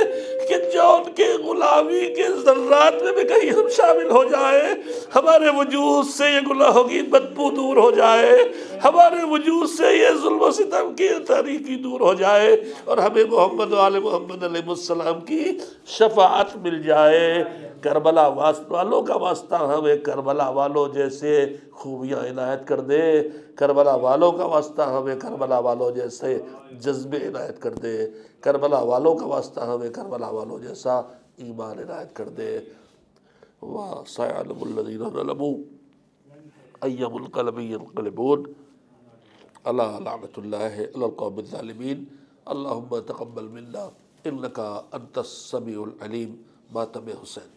کہ جون کے غلامی کے ذرات میں بھی کہیں ہم شامل ہو جائیں، ہمارے وجود سے یہ گناہوں کی بدبو دور ہو جائے، ہمارے وجود سے یہ ظلم و ستم کی تاریکی دور ہو جائے، اور ہمیں محمد و آل محمد علیہ السلام کی شفاعت مل جائے۔ کربلا والوں کا واسطہ ہمیں کربلا والوں جیسے خوبیاں عنایت کر دے، کربلا والوں کا واسطہ ہمیں کربلا والوں جیسے جذبے عنایت کر دے، کربلا والوں کا واسطہ ہمیں کربلا والوں جیسا ایمان عنایت کر دے۔ وَسَيَعْلَمُ الَّذِينَ ظَلَمُوا أَيَّ مُنقَلَبٍ يَنقَلِبُونَ أَلَا لَعْنَةُ اللَّهِ عَلَى الْقَوْمِ الظَّالِمِينَ اللهم تقبل منا إنك أنت السميع العليم۔ ماتم حسین۔